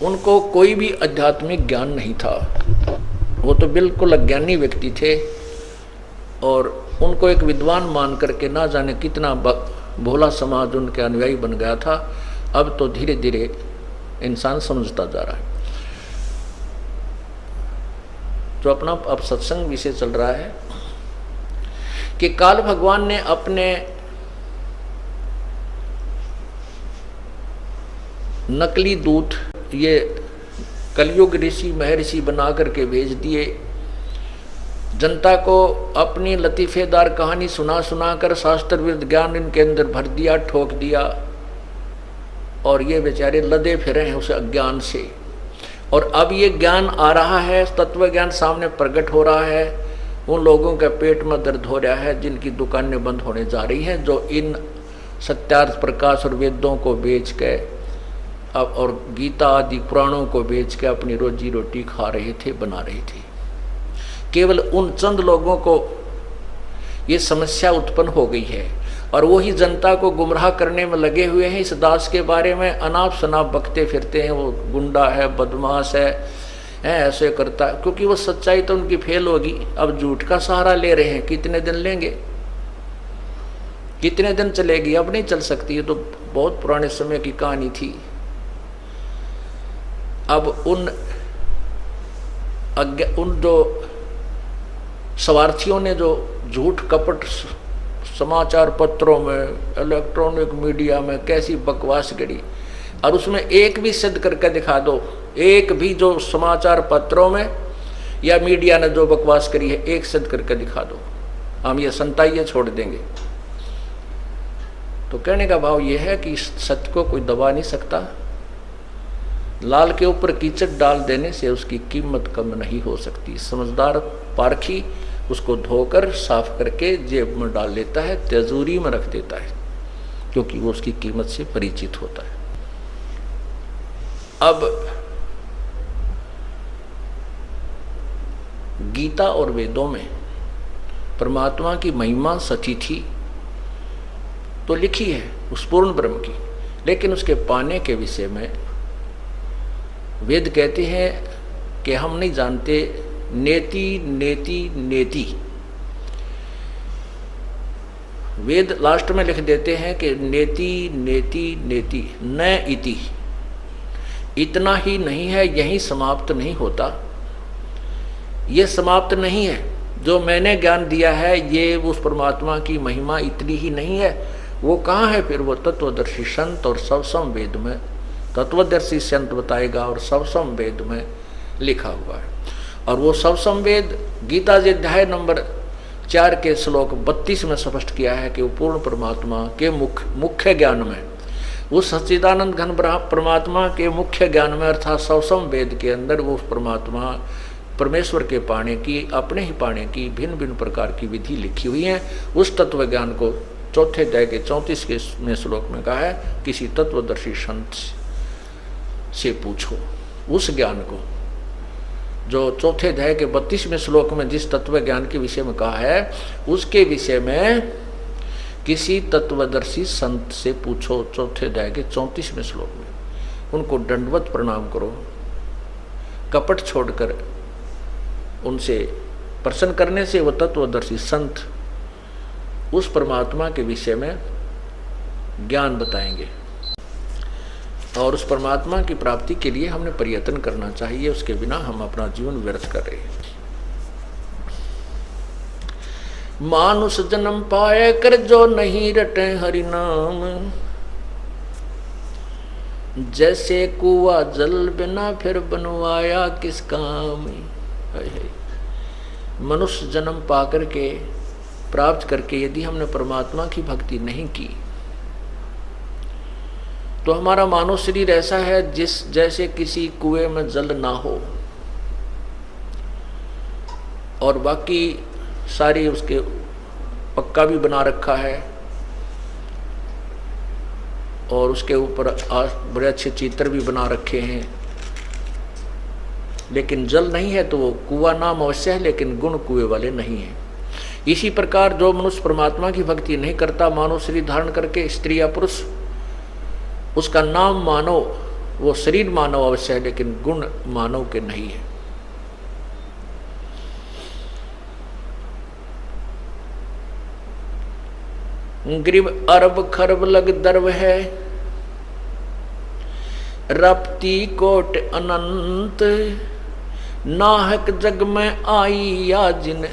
S1: उनको कोई भी आध्यात्मिक ज्ञान नहीं था। वो तो बिल्कुल अज्ञानी व्यक्ति थे और उनको एक विद्वान मान करके ना जाने कितना भोला समाज उनके अनुयायी बन गया था। अब तो धीरे धीरे इंसान समझता जा रहा है। जो अपना अब सत्संग विषय चल रहा है कि काल भगवान ने अपने नकली दूत ये कलयुग ऋषि महर्षि बना करके भेज दिए। जनता को अपनी लतीफेदार कहानी सुना सुना कर शास्त्र विरुद्ध ज्ञान इनके अंदर भर दिया, ठोक दिया और ये बेचारे लदे फिरे हैं उस अज्ञान से। और अब ये ज्ञान आ रहा है, तत्व ज्ञान सामने प्रकट हो रहा है। उन लोगों के पेट में दर्द हो रहा है जिनकी दुकानें बंद होने जा रही हैं, जो इन सत्यार्थ प्रकाश और वेदों को बेच के अब और गीता आदि पुराणों को बेच के अपनी रोजी रोटी खा रहे थे, बना रहे थे। केवल उन चंद लोगों को ये समस्या उत्पन्न हो गई है और वही जनता को गुमराह करने में लगे हुए हैं। इस दास के बारे में अनाप शनाप बकते फिरते हैं, वो गुंडा है, बदमाश है, ऐसे करता है, क्योंकि वो सच्चाई तो उनकी फेल होगी। अब झूठ का सहारा ले रहे हैं। कितने दिन लेंगे, कितने दिन चलेगी? अब नहीं चल सकती। ये तो बहुत पुराने समय की कहानी थी। अब उन जो स्वार्थियों ने जो झूठ कपट समाचार पत्रों में, इलेक्ट्रॉनिक मीडिया में कैसी बकवास करी, और उसमें एक भी सिद्ध करके दिखा दो, एक भी जो समाचार पत्रों में या मीडिया ने जो बकवास करी है एक सिद्ध करके दिखा दो, हम ये संताइए छोड़ देंगे। तो कहने का भाव ये है कि सत्य को कोई दबा नहीं सकता। लाल के ऊपर कीचड़ डाल देने से उसकी कीमत कम नहीं हो सकती। समझदार पारखी उसको धोकर साफ करके जेब में डाल लेता है, तिजोरी में रख देता है, क्योंकि वो उसकी कीमत से परिचित होता है। अब गीता और वेदों में परमात्मा की महिमा सची थी तो लिखी है उस पूर्ण ब्रह्म की, लेकिन उसके पाने के विषय में वेद कहते हैं कि हम नहीं जानते। नेति नेति नेति, वेद लास्ट में लिख देते हैं कि नेति नेति नेति न इति, इतना ही नहीं है, यही समाप्त नहीं होता। ये समाप्त नहीं है, जो मैंने ज्ञान दिया है ये उस परमात्मा की महिमा इतनी ही नहीं है, वो कहाँ है फिर? वो तत्वदर्शी संत और सबसम वेद में तत्वदर्शी संत बताएगा और सबसम वेद में लिखा हुआ है। और वो सबसम वेद गीता जी अध्याय नंबर 4 के श्लोक 32 में स्पष्ट किया है कि वो पूर्ण परमात्मा के मुख्य ज्ञान में, उस सच्चिदानंद घन परमात्मा के मुख्य ज्ञान में अर्थात सबसम वेद के अंदर वो परमात्मा परमेश्वर के पाने की, अपने ही पाने की भिन्न भिन्न प्रकार की विधि लिखी हुई है। उस तत्व ज्ञान को चौथे अध्याय के 34वें श्लोक में कहा है, किसी तत्वदर्शी संत से पूछो। उस ज्ञान को जो चौथे अध्याय के 32वें श्लोक में जिस तत्व ज्ञान के विषय में कहा है, उसके विषय में किसी तत्वदर्शी संत से पूछो। चौथे अध्याय के 34वें श्लोक में उनको दंडवत प्रणाम करो, कपट छोड़कर उनसे प्रसन्न करने से वो तत्वदर्शी संत उस परमात्मा के विषय में ज्ञान बताएंगे। और उस परमात्मा की प्राप्ति के लिए हमने प्रयत्न करना चाहिए, उसके बिना हम अपना जीवन व्यर्थ कर रहे हैं। मानुष जन्म पाए कर जो नहीं रटे हरि नाम, जैसे कुआ जल बिना फिर बनवाया किस काम। मनुष्य जन्म पाकर के प्राप्त करके यदि हमने परमात्मा की भक्ति नहीं की तो हमारा मानव शरीर ऐसा है जैसे किसी कुएं में जल ना हो और बाकी सारी उसके पक्का भी बना रखा है और उसके ऊपर बड़े अच्छे चित्र भी बना रखे हैं, लेकिन जल नहीं है तो वो कुआं नाम अवश्य है लेकिन गुण कुएं वाले नहीं है। इसी प्रकार जो मनुष्य परमात्मा की भक्ति नहीं करता, मानव शरीर धारण करके स्त्री या पुरुष, उसका नाम मानव, वो शरीर मानव अवश्य है लेकिन गुण मानव के नहीं है। ग्रीब अरब खरब लग दर्व है, रपती कोट अनंत, नाहक जग में आई या जिन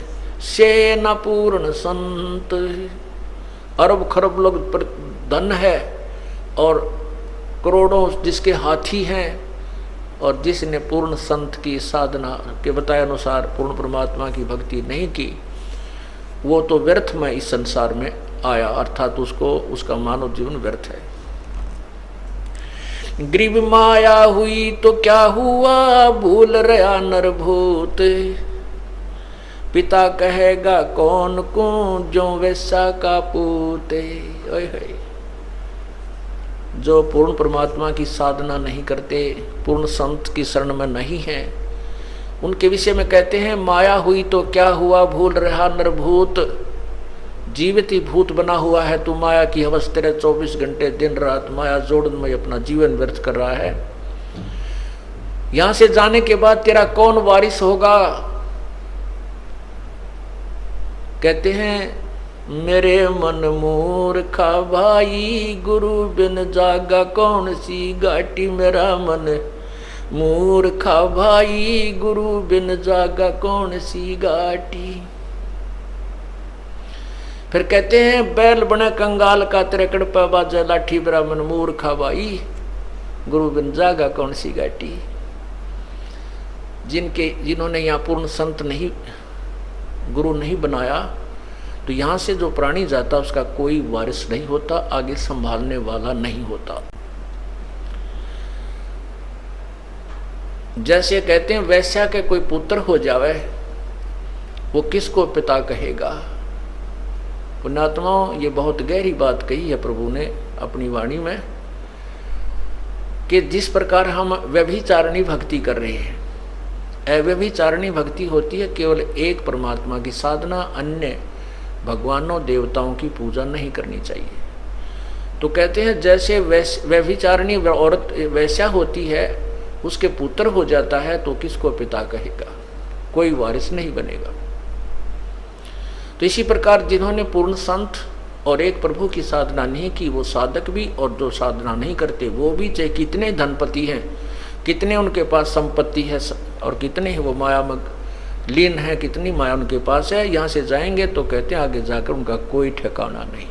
S1: से न पूर्ण संत। अरब खरब लोग धन है और करोड़ों जिसके हाथी हैं और जिसने पूर्ण संत की साधना के बताए अनुसार पूर्ण परमात्मा की भक्ति नहीं की, वो तो व्यर्थ में इस संसार में आया, अर्थात उसका मानव जीवन व्यर्थ है। ग्रीब माया हुई तो क्या हुआ, भूल रहा नरभूत, पिता कहेगा कौन को जो वैसा का पूते। जो पूर्ण परमात्मा की साधना नहीं करते, पूर्ण संत की शरण में नहीं है, उनके विषय में कहते हैं माया हुई तो क्या हुआ, भूल रहा नरभूत, जीवित ही भूत बना हुआ है तू, माया की हवस तेरे 24 घंटे दिन रात माया जोड़न में अपना जीवन व्यर्थ कर रहा है। यहां से जाने के बाद तेरा कौन वारिस होगा? कहते हैं मेरे मन मूर्खा भाई, गुरु बिन जागा कौन सी घाटी। मेरा मन मूर्खा भाई, गुरु बिन जागा कौन सी घाटी। फिर कहते हैं बैल बने कंगाल का, तेरे कड़ पे बाजा लाठी, मेरा मन मूर्खा भाई, गुरु बिन जागा कौन सी घाटी। जिन्होंने यहाँ पूर्ण संत नहीं, गुरु नहीं बनाया, तो यहाँ से जो प्राणी जाता उसका कोई वारिस नहीं होता, आगे संभालने वाला नहीं होता। जैसे कहते हैं वैश्या के कोई पुत्र हो जावे, वो किसको पिता कहेगा। पुण्यात्माओं, ये बहुत गहरी बात कही है प्रभु ने अपनी वाणी में कि जिस प्रकार हम व्यभिचारिणी भक्ति कर रहे हैं, अव्यभिचारिणी भक्ति होती है केवल एक परमात्मा की साधना, अन्य भगवानों देवताओं की पूजा नहीं करनी चाहिए। तो कहते हैं जैसे व्यभिचारिणी औरत वैश्या होती है, उसके पुत्र हो जाता है तो किसको पिता कहेगा, कोई वारिस नहीं बनेगा। तो इसी प्रकार जिन्होंने पूर्ण संत और एक प्रभु की साधना नहीं की, वो साधक भी और जो साधना नहीं करते वो भी, चाहे कितने धनपति हैं, कितने उनके पास संपत्ति है और कितने ही वो माया में लीन है, कितनी माया उनके पास है। यहाँ से जाएंगे तो कहते हैं आगे जाकर उनका कोई ठिकाना नहीं।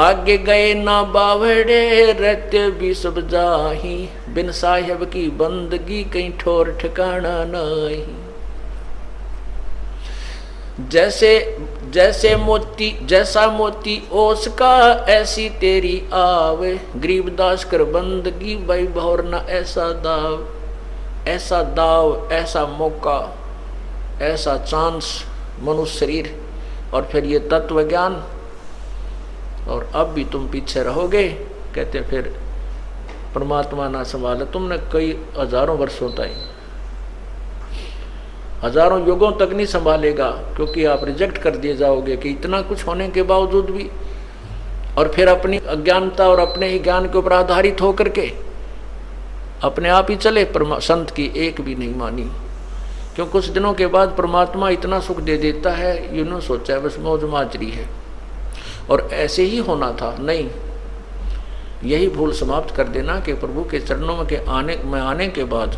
S1: आगे गए ना बावड़े रहते भी सब जाही, बिन साहेब की बंदगी कहीं ठोर ठिकाना नहीं। जैसे मोती जैसा मोती ओस का ऐसी तेरी आवे, गरीबदास कर बंदगी भाई भौर ना ऐसा दाव। ऐसा दाव, ऐसा मौका, ऐसा चांस मनुष्य शरीर और फिर ये तत्व ज्ञान, और अब भी तुम पीछे रहोगे। कहते फिर परमात्मा ना संभाले तुमने कई हजारों वर्षों तक, हजारों युगों तक नहीं संभालेगा, क्योंकि आप रिजेक्ट कर दिए जाओगे कि इतना कुछ होने के बावजूद भी, और फिर अपनी अज्ञानता और अपने ही ज्ञान के ऊपर आधारित होकर के अपने आप ही चले। संत की एक भी नहीं मानी, क्यों कुछ दिनों के बाद परमात्मा इतना सुख दे देता है, यूं सोचा है बस मौज माजरी है और ऐसे ही होना था। नहीं, यही भूल समाप्त कर देना कि प्रभु के चरणों में आने के बाद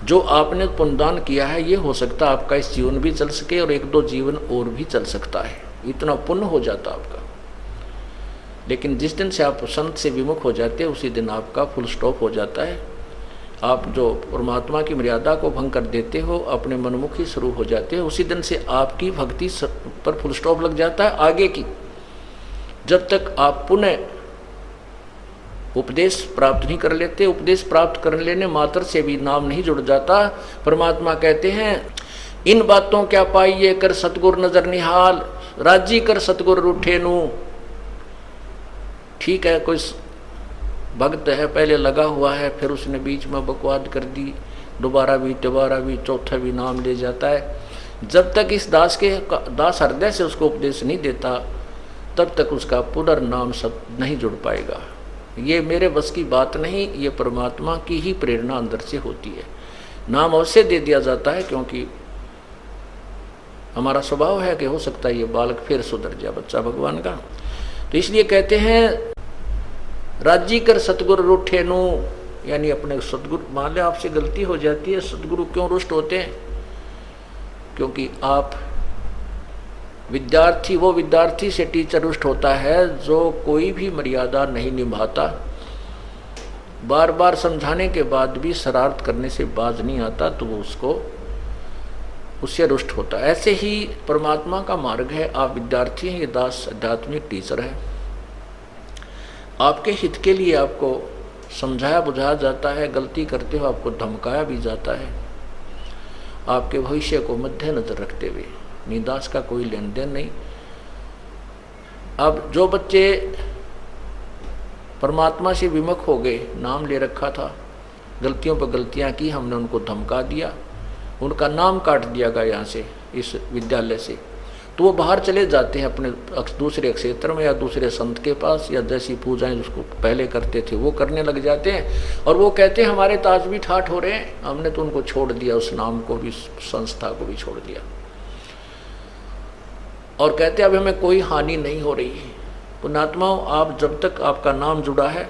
S1: जो आपने पुण्यदान किया है, ये हो सकता है आपका इस जीवन भी चल सके और एक दो जीवन और भी चल सकता है, इतना पुण्य हो जाता आपका। लेकिन जिस दिन से आप संत से विमुख हो जाते हैं उसी दिन आपका फुल स्टॉप हो जाता है। आप जो परमात्मा की मर्यादा को भंग कर देते हो, अपने मनमुखी शुरू हो जाते हो, उसी दिन से आपकी भक्ति पर फुल स्टॉप लग जाता है आगे की। जब तक आप पुनः उपदेश प्राप्त नहीं कर लेते, उपदेश प्राप्त कर लेने मात्र से भी नाम नहीं जुड़ जाता। परमात्मा कहते हैं इन बातों क्या पाइए कर सतगुर नजर निहाल, राजी कर सतगुर रूठे नू। ठीक है, कोई भक्त है पहले लगा हुआ है, फिर उसने बीच में बकवाद कर दी, दोबारा भी चौथा भी नाम ले जाता है। जब तक इस दास हृदय से उसको उपदेश नहीं देता तब तक उसका पुनर्नाम सब नहीं जुड़ पाएगा। ये मेरे बस की बात नहीं, ये परमात्मा की ही प्रेरणा अंदर से होती है। नाम अवश्य दे दिया जाता है क्योंकि हमारा स्वभाव है कि हो सकता है ये बालक फिर सुधर जाए, बच्चा भगवान का। तो इसलिए कहते हैं राजी कर सतगुरु रूठे नु, यानी अपने सतगुरु, मान लिया आपसे गलती हो जाती है, सतगुरु क्यों रुष्ट होते हैं? क्योंकि आप विद्यार्थी, वो विद्यार्थी से टीचर रुष्ट होता है जो कोई भी मर्यादा नहीं निभाता, बार बार समझाने के बाद भी शरारत करने से बाज नहीं आता, तो वो उससे रुष्ट होता है। ऐसे ही परमात्मा का मार्ग है, आप विद्यार्थी हैं, ये दास आध्यात्मिक टीचर है। आपके हित के लिए आपको समझाया बुझाया जाता है, गलती करते हो आपको धमकाया भी जाता है, आपके भविष्य को मध्य नजर रखते हुए। निदास का कोई लेन देन नहीं। अब जो बच्चे परमात्मा से विमुख हो गए, नाम ले रखा था, गलतियों पर गलतियां की, हमने उनको धमका दिया, उनका नाम काट दिया गया यहाँ से, इस विद्यालय से, तो वो बाहर चले जाते हैं अपने दूसरे क्षेत्र में या दूसरे संत के पास, या जैसी पूजाएं जिसको पहले करते थे वो करने लग जाते हैं। और वो कहते हैं हमारे ताज भी ठाठ हो रहे हैं, हमने तो उनको छोड़ दिया, उस नाम को भी, संस्था को भी छोड़ दिया, और कहते हैं अब हमें कोई हानि नहीं हो रही है। पुण्यात्माओं, आप जब तक आपका नाम जुड़ा है,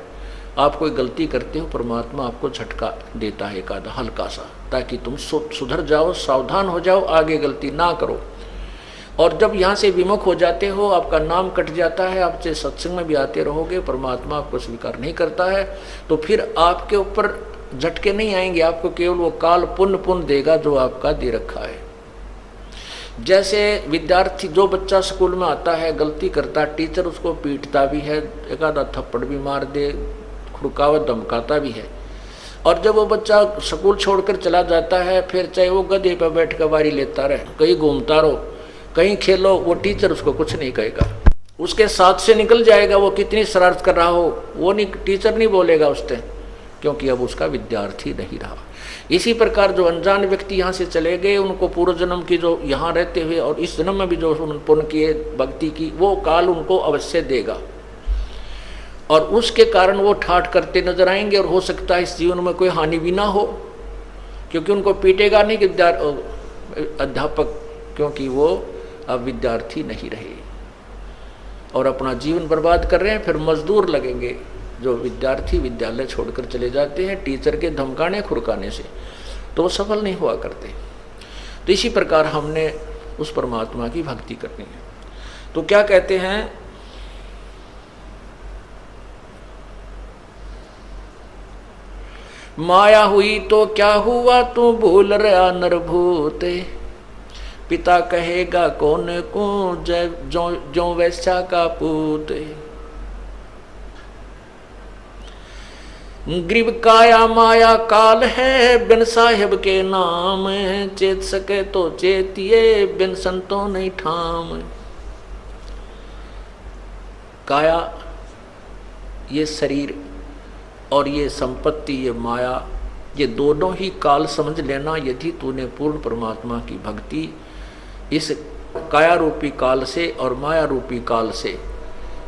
S1: आप कोई गलती करते हो, परमात्मा आपको झटका देता है एक आधा हल्का सा, ताकि तुम सुधर जाओ, सावधान हो जाओ, आगे गलती ना करो। और जब यहाँ से विमुख हो जाते हो, आपका नाम कट जाता है, आप चाहे सत्संग में भी आते रहोगे, परमात्मा आपको स्वीकार नहीं करता है, तो फिर आपके ऊपर झटके नहीं आएंगे, आपको केवल वो काल पुण्य देगा जो आपका दे रखा है। जैसे विद्यार्थी, जो बच्चा स्कूल में आता है, गलती करता, टीचर उसको पीटता भी है, एक आधा थप्पड़ भी मार दे, खुड़कावत धमकाता भी है, और जब वो बच्चा स्कूल छोड़कर चला जाता है, फिर चाहे वो गधे पर बैठ कर बारी लेता रहे, कहीं घूमता रहो, कहीं खेलो, वो टीचर उसको कुछ नहीं कहेगा, उसके साथ से निकल जाएगा, वो कितनी शरारत कर रहा हो वो नहीं, टीचर नहीं बोलेगा उससे, क्योंकि अब उसका विद्यार्थी नहीं रहा। इसी प्रकार जो अनजान व्यक्ति यहाँ से चले गए, उनको पूर्व जन्म की जो यहाँ रहते हुए और इस जन्म में भी जो पुण्य किए, भक्ति की, वो काल उनको अवश्य देगा, और उसके कारण वो ठाठ करते नजर आएंगे, और हो सकता है इस जीवन में कोई हानि भी ना हो, क्योंकि उनको पीटेगा नहीं अध्यापक, क्योंकि वो अब विद्यार्थी नहीं रहे और अपना जीवन बर्बाद कर रहे हैं, फिर मजदूर लगेंगे, जो विद्यार्थी विद्यालय छोड़कर चले जाते हैं टीचर के धमकाने खुरकाने से, तो वो सफल नहीं हुआ करते। तो इसी प्रकार हमने उस परमात्मा की भक्ति करनी है। तो क्या कहते हैं, माया हुई तो क्या हुआ, तू भूल रहा नरभूत, पिता कहेगा कौन को जो वैश्या का पूत। ग्रीब काया माया काल है, बिन साहिब के नाम, चेत सके तो चेतिए, बिन संतों नहीं ठाम। काया ये शरीर और ये संपत्ति, ये माया, ये दोनों ही काल समझ लेना। यदि तूने पूर्ण परमात्मा की भक्ति इस काया रूपी काल से और माया रूपी काल से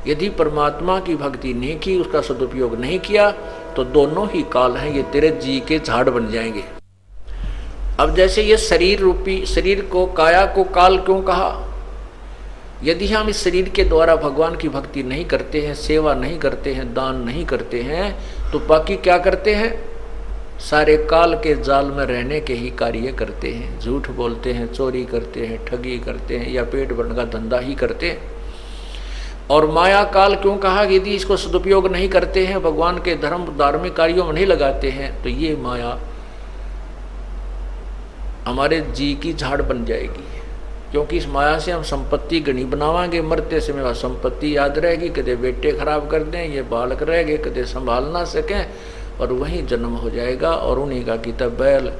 S1: यदि परमात्मा की भक्ति नहीं की, उसका सदुपयोग नहीं किया, तो दोनों ही काल हैं, ये तेरे जी के झाड़ बन जाएंगे। अब जैसे ये शरीर रूपी, शरीर को, काया को काल क्यों कहा? यदि हम इस शरीर के द्वारा भगवान की भक्ति नहीं करते हैं, सेवा नहीं करते हैं, दान नहीं करते हैं, तो बाकी क्या करते हैं? सारे काल के जाल में रहने के ही कार्य करते हैं। झूठ बोलते हैं, चोरी करते हैं, ठगी करते हैं, या पेट भरने का धंधा ही करते हैं। और माया काल क्यों कहा? यदि इसको सदुपयोग नहीं करते हैं, भगवान के धर्म धार्मिक कार्यों में नहीं लगाते हैं, तो ये माया हमारे जी की झाड़ बन जाएगी। क्योंकि इस माया से हम संपत्ति गणी बनावांगे, मरते समय वह संपत्ति याद रहेगी, कदे बेटे खराब कर दें, ये बालक रह गए, कदे संभाल ना सकें, और वहीं जन्म हो जाएगा, और उन्हीं का किता बैल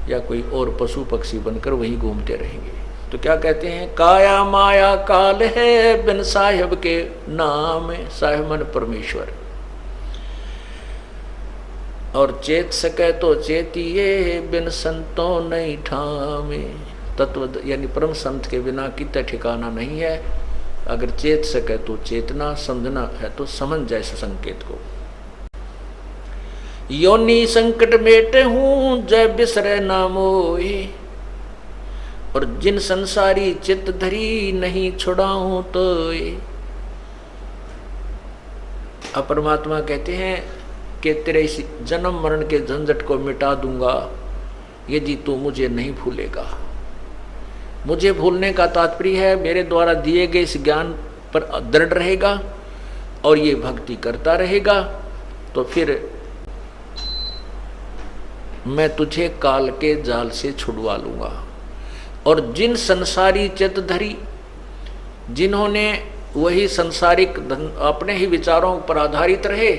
S1: या कोई और पशु पक्षी बनकर वहीं घूमते रहेंगे। तो क्या कहते हैं? काया माया काल है, बिन साहिब के नाम, साहिब मन परमेश्वर, और चेत सके तो चेतिए, बिन संतों नहीं ठामे। तत्व यानी परम संत के बिना कितना ठिकाना नहीं है। अगर चेत सके तो चेतना, समझना है तो समझ जाए इस संकेत को। योनि संकट मेटे हूं, जय बिसरे ना मोहि, और जिन संसारी चित धरी, नहीं छुड़ाऊं तो। अब परमात्मा कहते हैं कि तेरे इस जन्म मरण के झंझट को मिटा दूंगा यदि तू मुझे नहीं भूलेगा। मुझे भूलने का तात्पर्य है मेरे द्वारा दिए गए इस ज्ञान पर दृढ़ रहेगा और ये भक्ति करता रहेगा, तो फिर मैं तुझे काल के जाल से छुड़वा लूंगा। और जिन संसारी चित धरी, जिन्होंने वही संसारिक अपने ही विचारों पर आधारित रहे,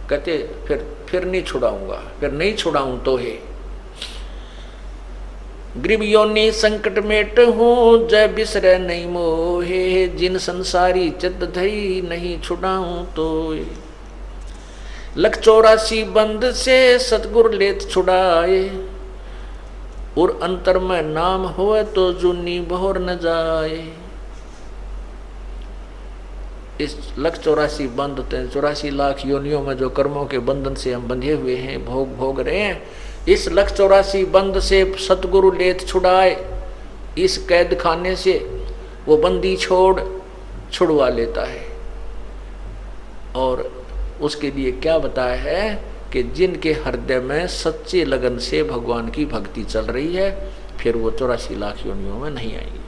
S1: कहते फिर नहीं छुड़ाऊंगा, फिर नहीं छुड़ाऊं तो है। ग्रीब योनि संकट मेट हूँ, जय बिसरे नहीं मोहे, जिन संसारी चित धरी, नहीं छुड़ाऊं तो। लख 84 बंद से सतगुर लेत छुड़ाए, और अंतर में नाम होए तो जुनी बहोर न जाए। इस लख 84 बंद, 84 लाख योनियों में जो कर्मों के बंधन से हम बंधे हुए हैं, भोग रहे हैं, इस लख 84 बंद से सतगुरु लेत छुड़ाए। इस कैद खाने से वो बंदी छुड़वा लेता है। और उसके लिए क्या बताया है कि जिनके हृदय में सच्चे लगन से भगवान की भक्ति चल रही है, फिर वो 84 लाख योनियों में नहीं आएंगे।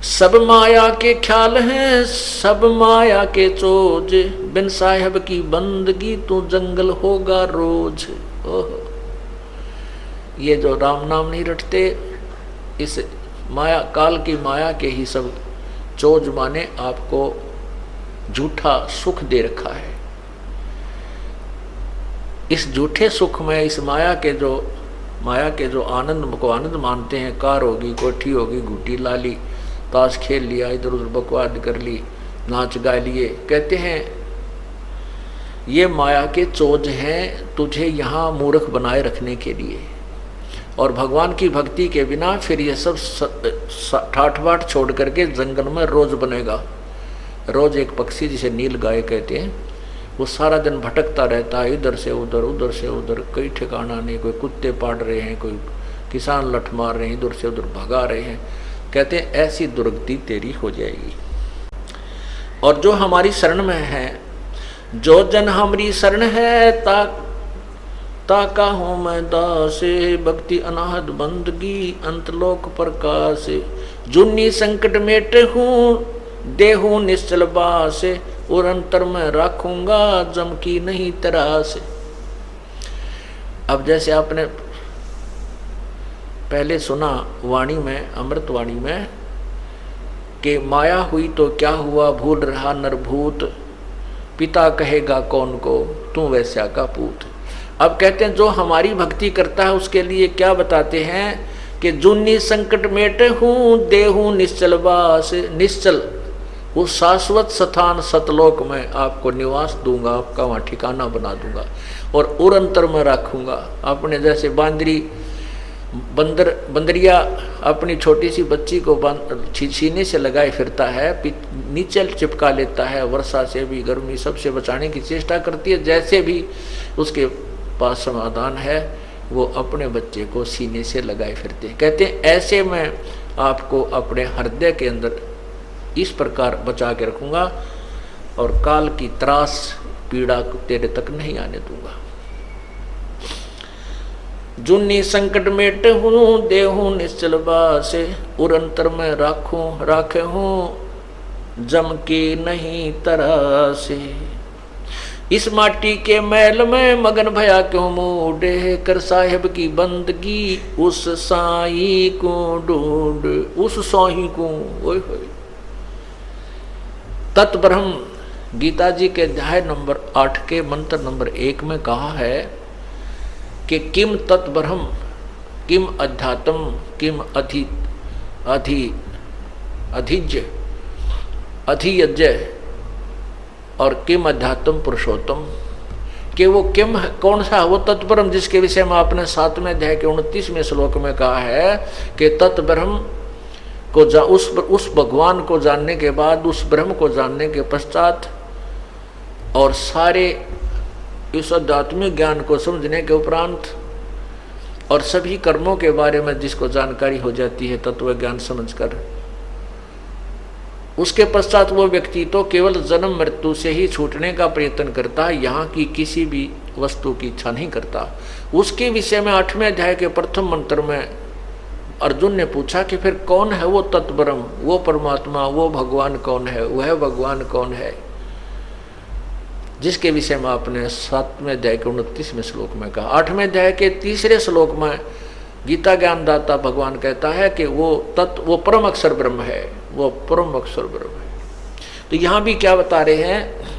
S1: सब माया के ख्याल हैं, सब माया के चोज, बिन साहिब की बंदगी तू जंगल होगा रोज। ओह, ये जो राम नाम नहीं रटते, इस माया काल की माया के ही सब चोज माने आपको झूठा सुख दे रखा है। इस झूठे सुख में, इस माया के जो आनंद को आनंद मानते हैं, कार होगी, कोठी होगी, घूटी ला ली, ताश खेल लिया, इधर उधर बकवाद कर ली, नाच गा लिए, कहते हैं ये माया के चोज हैं तुझे यहाँ मूर्ख बनाए रखने के लिए। और भगवान की भक्ति के बिना फिर ये सब ठाठ बाट छोड़ करके जंगल में रोज बनेगा। रोज एक पक्षी जिसे नील गाय कहते हैं, वो सारा दिन भटकता रहता है, इधर से उधर, उधर से उधर, कोई ठिकाना नहीं। कोई कुत्ते पाड़ रहे हैं, कोई किसान लठ मार रहे हैं, इधर से उधर भगा रहे हैं। कहते हैं ऐसी दुर्गति तेरी हो जाएगी। और जो हमारी शरण में है, जो जन हमारी शरण है, ताका हूँ मैं दासे, भक्ति अनाहद बंदगी अंतलोक प्रकाश, जुन्नी संकट मेटे हूँ देहू निश्चल बासे, और अंतर में रखूंगा जम की नहीं तरास। अब जैसे आपने पहले सुना वाणी में, अमृत वाणी में, कि माया हुई तो क्या हुआ, भूल रहा नरभूत, पिता कहेगा कौन को, तू वैश्या का पूत। अब कहते हैं जो हमारी भक्ति करता है उसके लिए क्या बताते हैं कि जुन्नी संकट मेटे हूँ देहू निश्चल बास, निश्चल उस शाश्वत स्थान सतलोक में आपको निवास दूंगा, आपका वहाँ ठिकाना बना दूंगा और उरंतर में रखूंगा। अपने जैसे बंदरिया अपनी छोटी सी बच्ची को सीने से लगाए फिरता है, नीचे चिपका लेता है, वर्षा से भी गर्मी सबसे बचाने की चेष्टा करती है, जैसे भी उसके पास समाधान है वो अपने बच्चे को सीने से लगाए फिरते हैं। कहते हैं ऐसे मैं आपको अपने हृदय के अंदर इस प्रकार बचा के रखूंगा और काल की त्रास पीड़ा तेरे तक नहीं आने दूंगा। जुन्नी संकट मेटे हूँ देहू निश्चल बासे, उरंतर में राखे हूँ जम के नहीं तरासे। इस माटी के मैल में मगन भया क्यों मूडे, कर साहेब की बंदगी उस साई को ढूंढ, उस साई को। ओए होए, तत्ब्रह्म गीता जी के अध्याय नंबर 8 के मंत्र नंबर 1 में कहा है कि किम तत्ब्रह्म किम अध्यात्म किम अधियज्ञ और किम अध्यात्म पुरुषोत्तम, कि वो किम कौन सा वो तत्ब्रह्म जिसके विषय में आपने 7वें अध्याय के 29वें श्लोक में कहा है कि तत्ब्रह्म को उस भगवान को जानने के बाद, उस ब्रह्म को जानने के पश्चात और सारे इस आध्यात्मिक ज्ञान को समझने के उपरांत और सभी कर्मों के बारे में जिसको जानकारी हो जाती है तत्व ज्ञान समझकर, उसके पश्चात वो व्यक्ति तो केवल जन्म मृत्यु से ही छूटने का प्रयत्न करता है, यहाँ की किसी भी वस्तु की इच्छा नहीं करता। उसके विषय में 8वें अध्याय के प्रथम मंत्र में अर्जुन ने पूछा कि फिर कौन है वो तत्ब्रह्म, वो परमात्मा, वो भगवान कौन है, वह भगवान कौन है, जिसके विषय में आपने 7वें अध्याय के 29वें श्लोक में कहा। 8वें अध्याय के 3रे श्लोक में गीता ज्ञानदाता भगवान कहता है कि वो परम अक्षर ब्रह्म है, वो परम अक्षर ब्रह्म है। तो यहां भी क्या बता रहे हैं,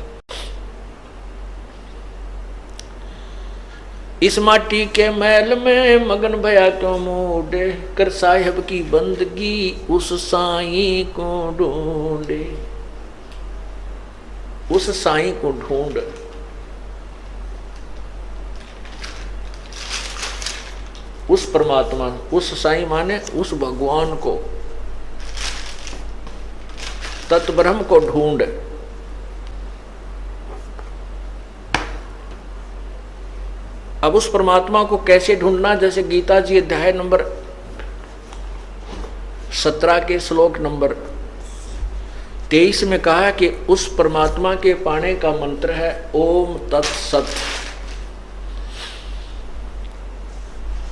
S1: इस माटी के मैल में मगन भया क्यों मूडे, कर साहेब की बंदगी उस साईं को ढूंढे, उस साईं को ढूंढ। उस परमात्मा, उस साईं माने उस भगवान को, तत्ब्रह्म को ढूंढ। अब उस परमात्मा को कैसे ढूंढना, जैसे गीता जी अध्याय नंबर 17 के श्लोक नंबर 23 में कहा है कि उस परमात्मा के पाने का मंत्र है ओम तत्सत।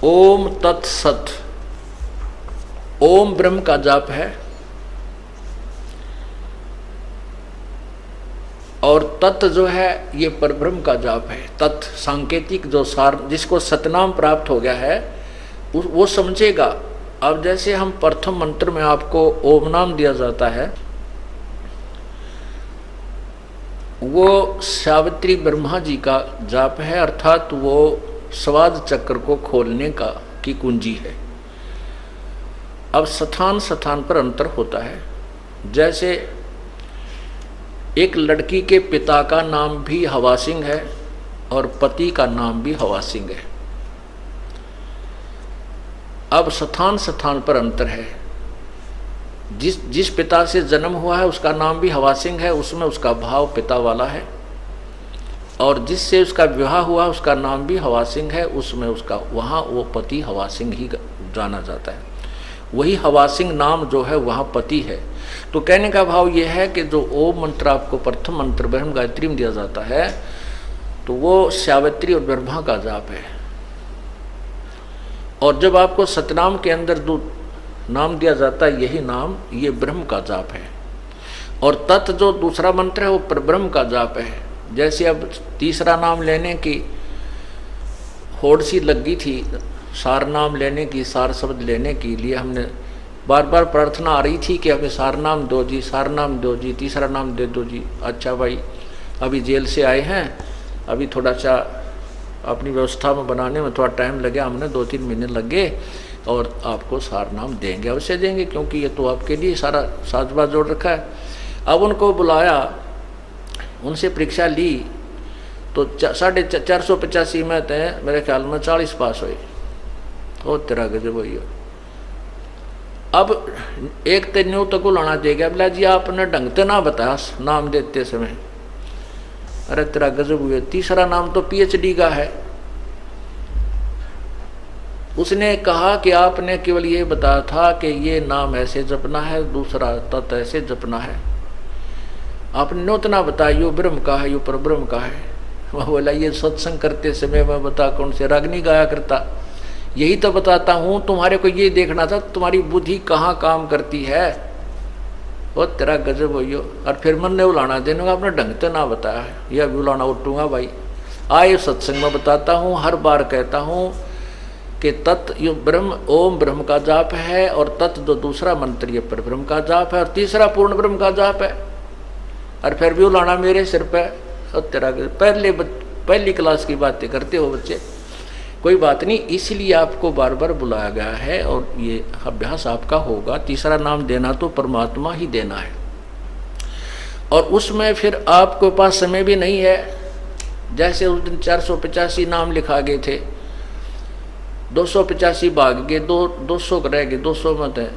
S1: ओम तत्सत, ओम ब्रह्म का जाप है और तत् जो है ये परब्रह्म का जाप है। तत् सांकेतिक जो सार जिसको सतनाम प्राप्त हो गया है वो समझेगा। अब जैसे हम प्रथम मंत्र में आपको ओम नाम दिया जाता है, वो सावित्री ब्रह्मा जी का जाप है, अर्थात वो स्वाद चक्र को खोलने की कुंजी है। अब स्थान स्थान पर अंतर होता है। जैसे एक लड़की के पिता का नाम भी हवा सिंह है और पति का नाम भी हवा सिंह है। अब स्थान स्थान पर अंतर है। जिस पिता से जन्म हुआ है उसका नाम भी हवा सिंह है, उसमें उसका भाव पिता वाला है, और जिससे उसका विवाह हुआ उसका नाम भी हवा सिंह है, उसमें उसका वहाँ वो पति हवा सिंह ही जाना जाता है। वही हवा सिंह नाम जो है वहाँ पति है। तो कहने का भाव यह है कि जो ओम मंत्र आपको प्रथम मंत्र ब्रह्म गायत्री में दिया जाता है तो वो सावित्री और ब्रह्मा का जाप है। और जब आपको सतनाम के अंदर जो नाम दिया जाता है यही नाम ये ब्रह्म का जाप है। और तत् जो दूसरा मंत्र है वो परब्रह्म का जाप है। जैसे अब तीसरा नाम लेने की होड़ सी लगी थी, सार नाम लेने की, सार शब्द लेने के लिए हमने बार बार प्रार्थना आ रही थी कि हमें सार नाम दो जी, सार नाम दो जी, तीसरा नाम दे दो जी। अच्छा भाई, अभी जेल से आए हैं, अभी थोड़ा सा अपनी व्यवस्था में बनाने में थोड़ा टाइम लगे, हमने 2-3 महीने लगे और आपको सार नाम देंगे, अवश्य देंगे, क्योंकि ये तो आपके लिए सारा साजबाज जोड़ रखा है। अब उनको बुलाया, उनसे परीक्षा ली तो 485 में तय मेरे ख्याल में 40 पास हुए। ओ तेरा गजब हुई। अब एक तो न्यू तक लाना चाहिए, बोला जी आपने ढंग से ना बताया नाम देते समय। अरे तेरा गजब हुए, तीसरा नाम तो PhD का है। उसने कहा कि आपने केवल ये बताया था कि ये नाम ऐसे जपना है, दूसरा तत् ऐसे जपना है, आपने नौतना बताया यो ब्रह्म का है, यो परब्रह्म का है। वह बोला ये सत्संग करते समय मैं बता कौन से रागनी गाया करता, यही तो बताता हूँ, तुम्हारे को ये देखना था तुम्हारी बुद्धि कहाँ काम करती है। वो तेरा गजब हो यो। और फिर मन ने बुलाना देने आपने ढंग से ना बताया है, यह भी बुलाना उठूंगा भाई। आए सत्संग में बताता हूँ, हर बार कहता हूँ कि तत् यो ब्रह्म ओम ब्रह्म का जाप है, और तत् जो दूसरा मंत्र ये पर ब्रह्म का जाप है, और तीसरा पूर्ण ब्रह्म का जाप है। और फिर भी बुलाना मेरे सिर पे। और तेरा पहली क्लास की बातें करते हो बच्चे, कोई बात नहीं, इसलिए आपको बार बार बुलाया गया है और ये अभ्यास आपका होगा। तीसरा नाम देना तो परमात्मा ही देना है, और उसमें फिर आपके पास समय भी नहीं है। जैसे उस दिन 485 नाम लिखा गए थे, 285 भाग गए, 200 रह गए, 200 में थे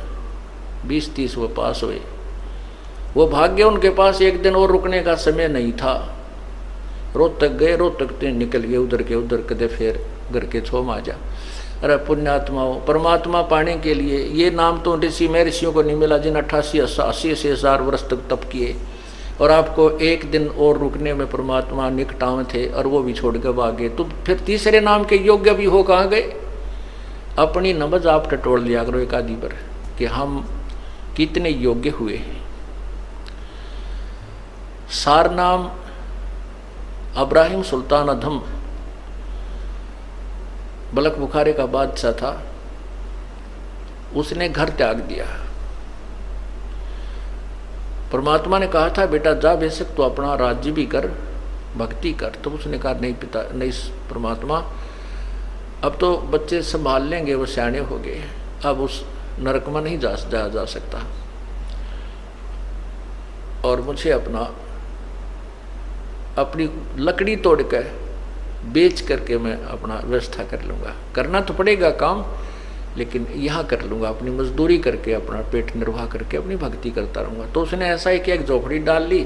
S1: 20-30 वो पास हुए, वो भाग्य उनके पास एक दिन और रुकने का समय नहीं था। रोहतक गए, रोहतक से निकल गए उधर के उधर, कदे फिर घर के छोम आ जा। अरे पुण्यात्माओं, परमात्मा पाने के लिए ये नाम तो ऋषि में ऋषियों को नहीं मिला जिन 88 से 1000 वर्ष तक तप किए, और आपको एक दिन और रुकने में परमात्मा निकटाव थे और वो भी छोड़ के भागे। तो फिर तीसरे नाम के योग्य भी हो कहाँ गए? अपनी नबज आप टटोल लिया करो एक आदि पर कि हम कितने योग्य हुए हैं। सार नाम अब्राहिम सुल्तान अधम बलक बुखारे का बादशाह था, उसने घर त्याग दिया। परमात्मा ने कहा था बेटा जा बेशक तो अपना राज्य भी कर, भक्ति कर। तो उसने कहा नहीं पिता, नहीं परमात्मा, अब तो बच्चे संभाल लेंगे, वो सियाने हो गए, अब उस नरक में नहीं जा सकता, और मुझे अपनी लकड़ी तोड़ कर बेच करके मैं अपना व्यवस्था कर लूँगा। करना तो पड़ेगा काम, लेकिन यहाँ कर लूँगा, अपनी मजदूरी करके अपना पेट निर्वाह करके अपनी भक्ति करता रहूँगा। तो उसने ऐसा ही कि एक झोपड़ी डाल ली,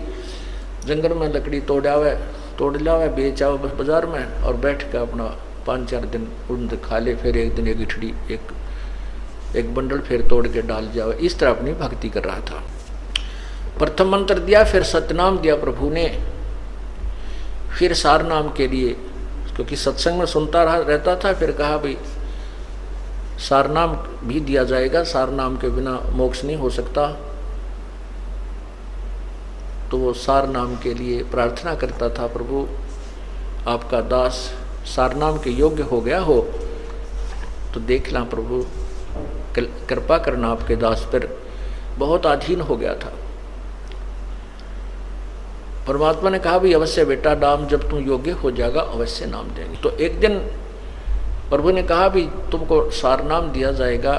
S1: जंगल में लकड़ी तोड़ लावे बेच आओ बस बाजार में, और बैठ कर अपना 5-4 दिन उन खा ले, फिर एक दिन एक इठड़ी एक बंडल फिर तोड़ के डाल जाओ। इस तरह अपनी भक्ति कर रहा था। प्रथम मंत्र दिया, फिर सतनाम दिया प्रभु ने, फिर सार नाम के लिए, क्योंकि सत्संग में सुनता रहता था, फिर कहा भाई सार नाम भी दिया जाएगा, सार नाम के बिना मोक्ष नहीं हो सकता। तो वो सार नाम के लिए प्रार्थना करता था, प्रभु आपका दास सार नाम के योग्य हो गया हो तो देख ला प्रभु, कृपा करना आपके दास पर, बहुत अधीन हो गया था। परमात्मा ने कहा भी अवश्य बेटा, नाम जब तुम योग्य हो जाएगा अवश्य नाम देंगे। तो एक दिन प्रभु ने कहा भी तुमको सार नाम दिया जाएगा,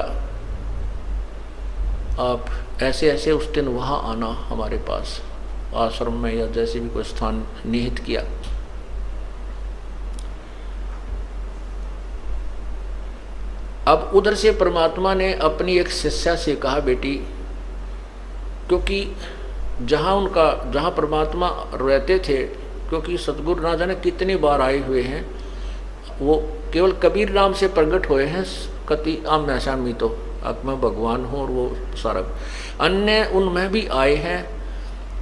S1: आप ऐसे ऐसे उस दिन वहाँ आना हमारे पास आश्रम में या जैसे भी कोई स्थान निहित किया। अब उधर से परमात्मा ने अपनी एक शिष्या से कहा बेटी, क्योंकि जहाँ परमात्मा रहते थे, क्योंकि सतगुरु ना जाने कितनी बार आए हुए हैं, वो केवल कबीर नाम से प्रकट हुए हैं, कति आम्या सामी तो अब मैं भगवान हूँ और वो सारा। अन्य उनमें भी आए हैं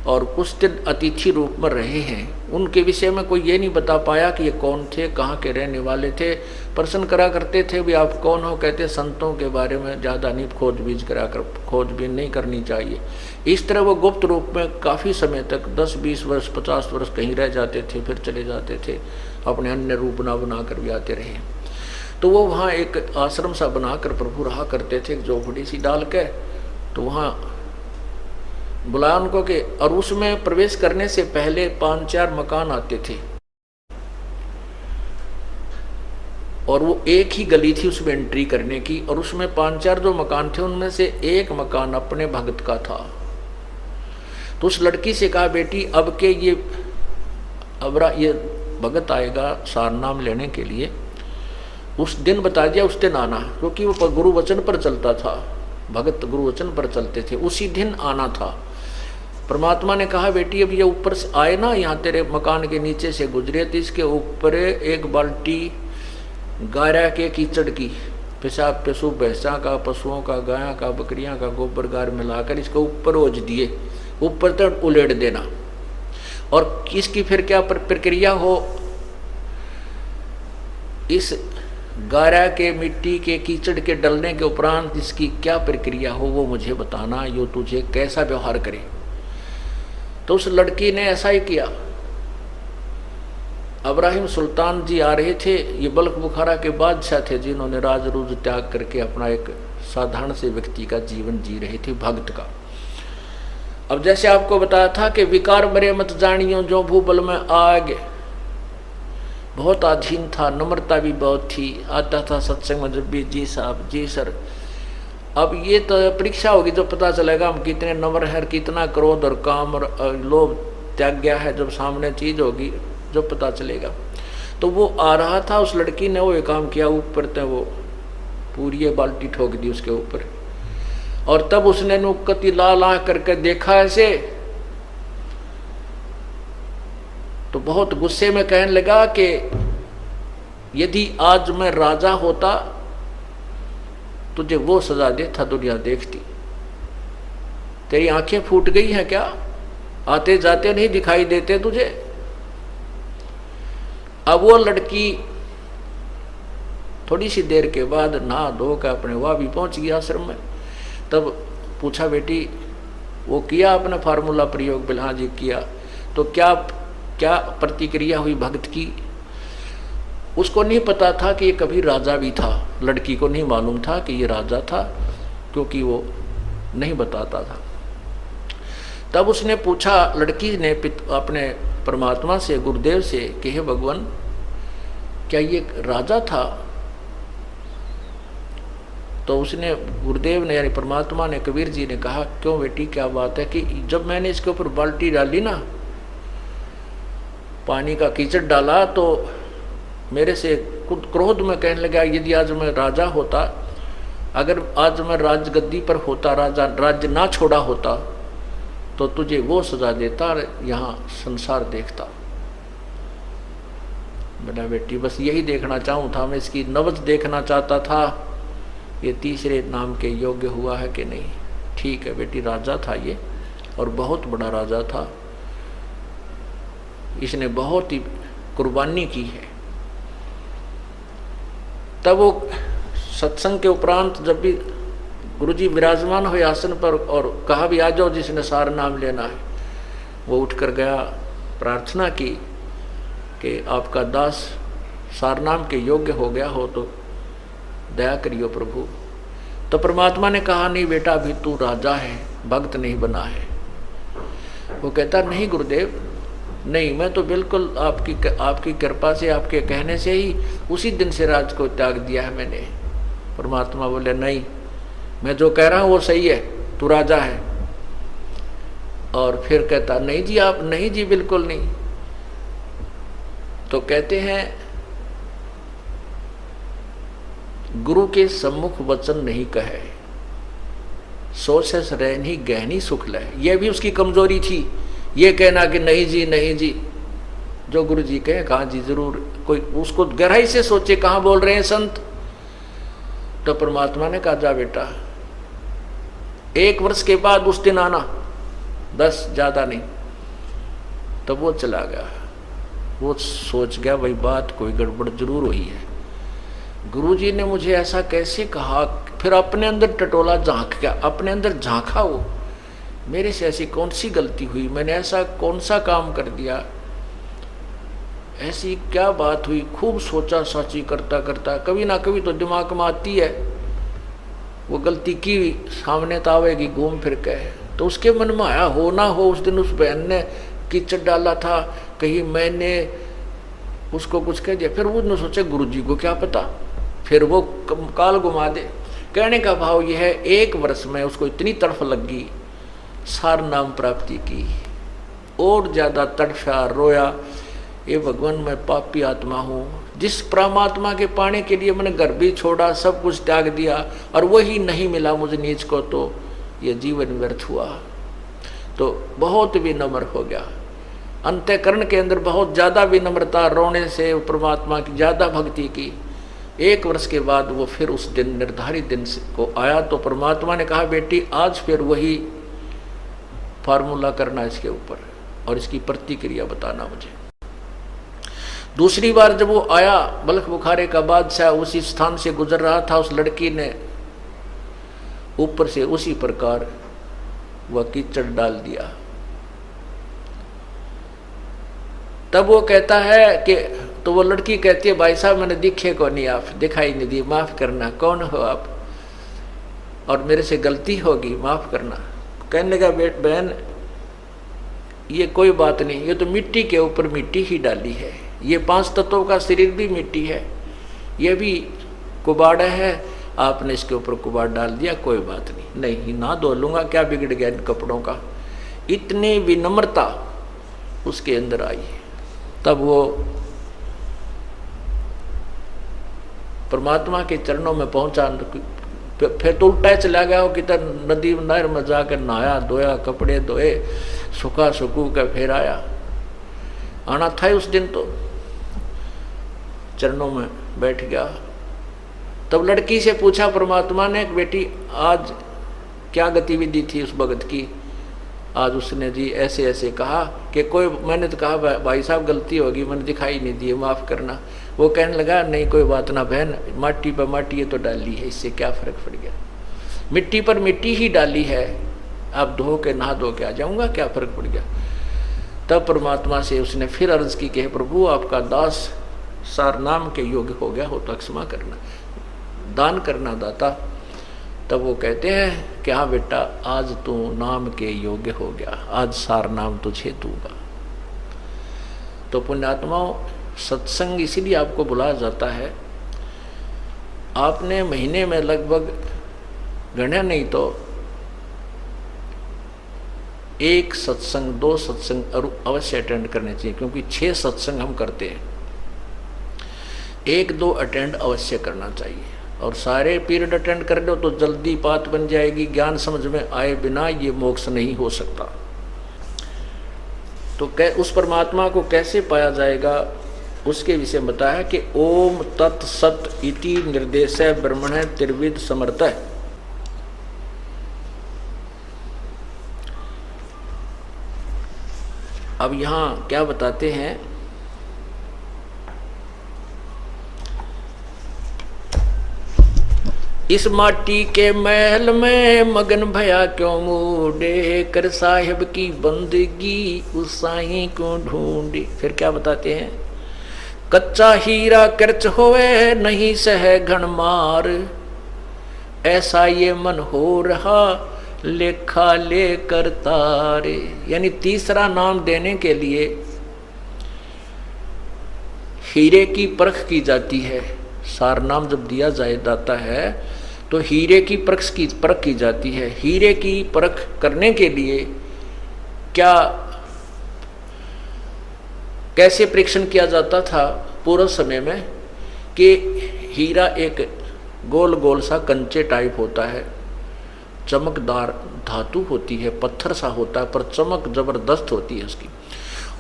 S1: और कुछ दिन अतिथि रूप में रहे हैं, उनके विषय में कोई ये नहीं बता पाया कि ये कौन थे, कहाँ के रहने वाले थे। प्रश्न करा करते थे भी आप कौन हो, कहते संतों के बारे में ज़्यादा नहीं खोजबीन नहीं करनी चाहिए। इस तरह वो गुप्त रूप में काफ़ी समय तक 10, 20 वर्ष, 50 वर्ष कहीं रह जाते थे, फिर चले जाते थे, अपने अन्य रूप बना कर भी आते रहे। तो वो वहाँ एक आश्रम सा बनाकर प्रभु रहा करते थे, एक झोपड़ी सी डाल के। तो वहाँ बुलाया उनको के, और उसमें प्रवेश करने से पहले 5-4 मकान आते थे और वो एक ही गली थी उसमें एंट्री करने की, और उसमें 5-4 जो मकान थे उनमें से एक मकान अपने भगत का था। तो उस लड़की से कहा, बेटी अब के ये भगत आएगा सार नाम लेने के लिए, उस दिन बता दिया, उस दिन आना, क्योंकि वो गुरु वचन पर चलता था, भगत गुरु वचन पर चलते थे, उसी दिन आना था। परमात्मा ने कहा, बेटी अब ये ऊपर से आए ना, यहाँ तेरे मकान के नीचे से गुजरे तो इसके ऊपर एक बाल्टी गारा के कीचड़ की, पेशाब पशु भैंसा का, पशुओं का, गाय का, बकरियां का गोबर गार मिलाकर इसके ऊपर ओझ दिए, ऊपर तक उलेट देना। और इसकी फिर क्या प्रक्रिया हो, इस गारा के मिट्टी के कीचड़ के डलने के उपरांत इसकी क्या प्रक्रिया हो वो मुझे बताना, यो तुझे कैसा व्यवहार करे। तो उस लड़की ने ऐसा ही किया। इब्राहिम सुल्तान जी आ रहे थे, ये बल्ख बुखारा के बादशाह थे जिन्होंने राज रूज त्याग करके अपना एक साधारण से व्यक्ति का जीवन जी रहे थे, भक्त का। अब जैसे आपको बताया था कि विकार मरे मत जानियो जो भूबल में आग, बहुत अधीन था, नम्रता भी बहुत थी, आता था सत्संग में जब भी, जी साहब, जी सर। अब ये तो परीक्षा होगी, जब पता चलेगा हम कितने नम्र हैं, कितना क्रोध और काम और लोभ त्याग गया है, जब सामने चीज होगी जब पता चलेगा। तो वो आ रहा था, उस लड़की ने वो एक काम किया, ऊपर तक वो पूरी बाल्टी ठोक दी उसके ऊपर, और तब उसने नुक्कती ला करके देखा ऐसे, तो बहुत गुस्से में कहने लगा कि यदि आज मैं राजा होता तुझे वो सजा देता दुनिया देखती, तेरी आंखें फूट गई हैं क्या, आते जाते नहीं दिखाई देते तुझे। अब वो लड़की थोड़ी सी देर के बाद नहा धो कर अपने वहाँ भी पहुंच गई आश्रम में। तब पूछा, बेटी वो किया आपने फार्मूला प्रयोग? बिल हाँ जी किया। तो क्या क्या प्रतिक्रिया हुई भक्त की? उसको नहीं पता था कि ये कभी राजा भी था, लड़की को नहीं मालूम था कि ये राजा था, क्योंकि वो नहीं बताता था। तब उसने पूछा, लड़की ने अपने परमात्मा से, गुरुदेव से, कि हे भगवान क्या ये राजा था? तो उसने, गुरुदेव ने यानी परमात्मा ने, कबीर जी ने कहा, क्यों बेटी क्या बात है? कि जब मैंने इसके ऊपर बाल्टी डाली ना, पानी का कीचड़ डाला, तो मेरे से खुद क्रोध में कहने लगा, यदि आज मैं राजा होता, अगर आज मैं राजगद्दी पर होता, राज्य ना छोड़ा होता, तो तुझे वो सजा देता, यहाँ संसार देखता। बेटा बेटी बस यही देखना चाहूँ था मैं, इसकी नब्ज देखना चाहता था, ये तीसरे नाम के योग्य हुआ है कि नहीं। ठीक है बेटी, राजा था ये, और बहुत बड़ा राजा था, इसने बहुत ही कुर्बानी की है। तब वो सत्संग के उपरांत जब भी गुरुजी विराजमान हुए आसन पर और कहा भी आ जाओ जिसने सार नाम लेना है, वो उठकर गया, प्रार्थना की कि आपका दास सार नाम के योग्य हो गया हो तो दया करियो प्रभु। तो परमात्मा ने कहा, नहीं बेटा अभी तू राजा है, भक्त नहीं बना है। वो कहता, नहीं गुरुदेव नहीं, मैं तो बिल्कुल आपकी कृपा से, आपके कहने से ही उसी दिन से राज को त्याग दिया है मैंने। परमात्मा बोले, नहीं मैं जो कह रहा हूँ वो सही है, तू राजा है। और फिर कहता, नहीं जी आप, नहीं जी बिल्कुल नहीं। तो कहते हैं, गुरु के सम्मुख वचन नहीं कहे, सोच है रहनी गहनी सुख ले। यह भी उसकी कमजोरी थी, ये कहना कि नहीं जी नहीं जी, जो गुरु जी कहे कहाँ जी जरूर, कोई उसको गहराई से सोचे कहाँ बोल रहे हैं संत। तो परमात्मा ने कहा, जा बेटा 1 वर्ष के बाद उस दिन आना, 10 ज़्यादा नहीं। तब वो चला गया। वो सोच गया भाई बात कोई गड़बड़ जरूर हुई है, गुरुजी ने मुझे ऐसा कैसे कहा। फिर अपने अंदर टटोला, झांक गया, अपने अंदर झांका वो, मेरे से ऐसी कौन सी गलती हुई, मैंने ऐसा कौन सा काम कर दिया, ऐसी क्या बात हुई। खूब सोचा साची करता करता, कभी ना कभी तो दिमाग में आती है वो गलती की, सामने तो आवेगी घूम फिर के। तो उसके मन में आया हो ना हो उस दिन उस बहन ने कीचड़ डाला था, कहीं मैंने उसको कुछ कह दिया। फिर उसने सोचा गुरुजी को क्या पता, फिर वो काल घुमा दे। कहने का भाव यह है 1 वर्ष में उसको इतनी तड़फ लगी, सार नाम प्राप्ति की, और ज्यादा तड़फा, रोया, ये भगवान मैं पापी आत्मा हूँ, जिस परमात्मा के पाने के लिए मैंने घर भी छोड़ा, सब कुछ त्याग दिया, और वही नहीं मिला मुझे नीच को, तो ये जीवन व्यर्थ हुआ। तो बहुत विनम्र हो गया, अंतःकरण के अंदर बहुत ज़्यादा विनम्रता, रोने से परमात्मा की ज़्यादा भक्ति की। 1 वर्ष के बाद वो फिर उस दिन निर्धारित दिन को आया, तो परमात्मा ने कहा बेटी आज फिर वही फार्मूला करना इसके ऊपर, और इसकी प्रतिक्रिया बताना मुझे। दूसरी बार जब वो आया, बल्ख बुखारे का बादशाह उसी स्थान से गुजर रहा था, उस लड़की ने ऊपर से उसी प्रकार वह कीचड़ डाल दिया। तब वो कहता है कि, तो वो लड़की कहती है भाई साहब मैंने दिखे को नहीं, आप दिखाई नहीं दी, माफ करना, कौन हो आप, और मेरे से गलती होगी, माफ करना। कहने लगा बहन ये कोई बात नहीं, ये तो मिट्टी के ऊपर मिट्टी ही डाली है, ये 5 तत्वों का शरीर भी मिट्टी है, ये भी कुबाड़ा है, आपने इसके ऊपर कुबाड़ डाल दिया, कोई बात नहीं, नहीं ना धो लूंगा, क्या बिगड़ गया इन कपड़ों का। इतनी विनम्रता उसके अंदर आई। तब वो परमात्मा के चरणों में पहुंचा। फिर तो उल्टा चला गया, वो किधर नदी नहर में जाकर नहाया धोया, कपड़े धोए, सुखा सुकू का फिर आया। आना था उस दिन, तो चरणों में बैठ गया। तब लड़की से पूछा परमात्मा ने, बेटी आज क्या गतिविधि थी उस भगत की। आज उसने जी ऐसे ऐसे कहा कि कोई, मैंने तो कहा भाई साहब गलती होगी, मैंने दिखाई नहीं दी, माफ़ करना। वो कहने लगा नहीं कोई बात ना बहन, माटी पर माटी ये तो डाली है, इससे क्या फ़र्क पड़ गया, मिट्टी पर मिट्टी ही डाली है, आप धो के नहा धो के आ जाऊँगा, क्या फ़र्क पड़ गया। तब परमात्मा से उसने फिर अर्ज़ की कि प्रभु आपका दास सार नाम के योग्य हो गया हो तो क्षमा करना, दान करना दाता। तब वो कहते हैं कि हाँ बेटा आज तू नाम के योग्य हो गया, आज सार नाम तुझे दूंगा। तो पुण्यात्माओं सत्संग इसीलिए आपको बुलाया जाता है। आपने महीने में लगभग गणना नहीं तो 1 सत्संग 2 सत्संग अवश्य अटेंड करने चाहिए, क्योंकि 6 सत्संग हम करते हैं, 1-2 अटेंड अवश्य करना चाहिए। और सारे पीरियड अटेंड कर लो तो जल्दी बात बन जाएगी, ज्ञान समझ में आए बिना ये मोक्ष नहीं हो सकता। तो उस परमात्मा को कैसे पाया जाएगा उसके विषय में बताया कि ओम तत् सत इति निर्देशः ब्रह्मण त्रिविध समर्थ। अब यहाँ क्या बताते हैं, इस माटी के महल में मगन भया क्यों मूडे, कर साहिब की बंदगी उस साईं को ढूंढे। फिर क्या बताते हैं, कच्चा हीरा कर्च होवे नहीं सह घन मार, ऐसा ये मन हो रहा लेखा लेकर तारे। यानी तीसरा नाम देने के लिए हीरे की परख की जाती है। सार नाम जब दिया जाता है तो हीरे की परख की जाती है। हीरे की परख करने के लिए क्या कैसे परीक्षण किया जाता था पूर्व समय में, कि हीरा एक गोल गोल सा कंचे टाइप होता है, चमकदार धातु होती है, पत्थर सा होता है पर चमक जबरदस्त होती है उसकी,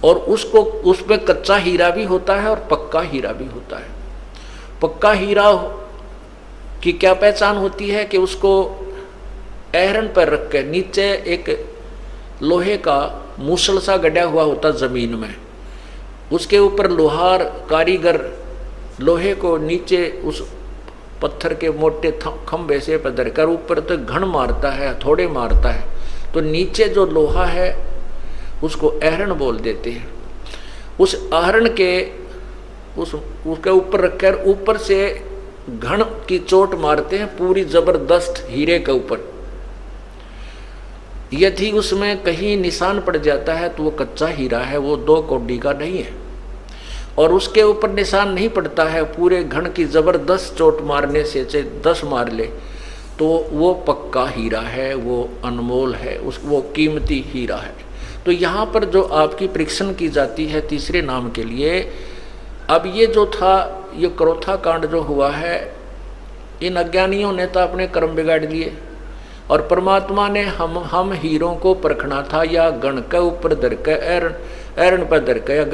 S1: और उसको उसमें कच्चा हीरा भी होता है और पक्का हीरा भी होता है। पक्का हीरा की क्या पहचान होती है कि उसको एहरन पर रख के नीचे एक लोहे का मूसल सा गड़ा हुआ होता जमीन में, उसके ऊपर लोहार कारीगर लोहे को नीचे उस पत्थर के मोटे खंभे से पधर कर ऊपर तक घण मारता है, थोड़े मारता है, तो नीचे जो लोहा है उसको एहरन बोल देते हैं। उस आहरण के उसके ऊपर रखकर ऊपर से घण की चोट मारते हैं पूरी जबरदस्त हीरे के ऊपर। यदि उसमें कहीं निशान पड़ जाता है तो वो कच्चा हीरा है, वो 2 कौड़ी का नहीं है। और उसके ऊपर निशान नहीं पड़ता है, पूरे घण की जबरदस्त चोट मारने से चाहे 10 मार ले तो वो पक्का हीरा है, वो अनमोल है, वो कीमती हीरा है। तो यहाँ पर जो आपकी परीक्षण की जाती है तीसरे नाम के लिए, अब ये जो था ये क्रोथा कांड जो हुआ है, इन अज्ञानियों ने तो अपने कर्म बिगाड़ दिए और परमात्मा ने हम हीरों को परखना था या गण के ऊपर धर के एरन पर धर के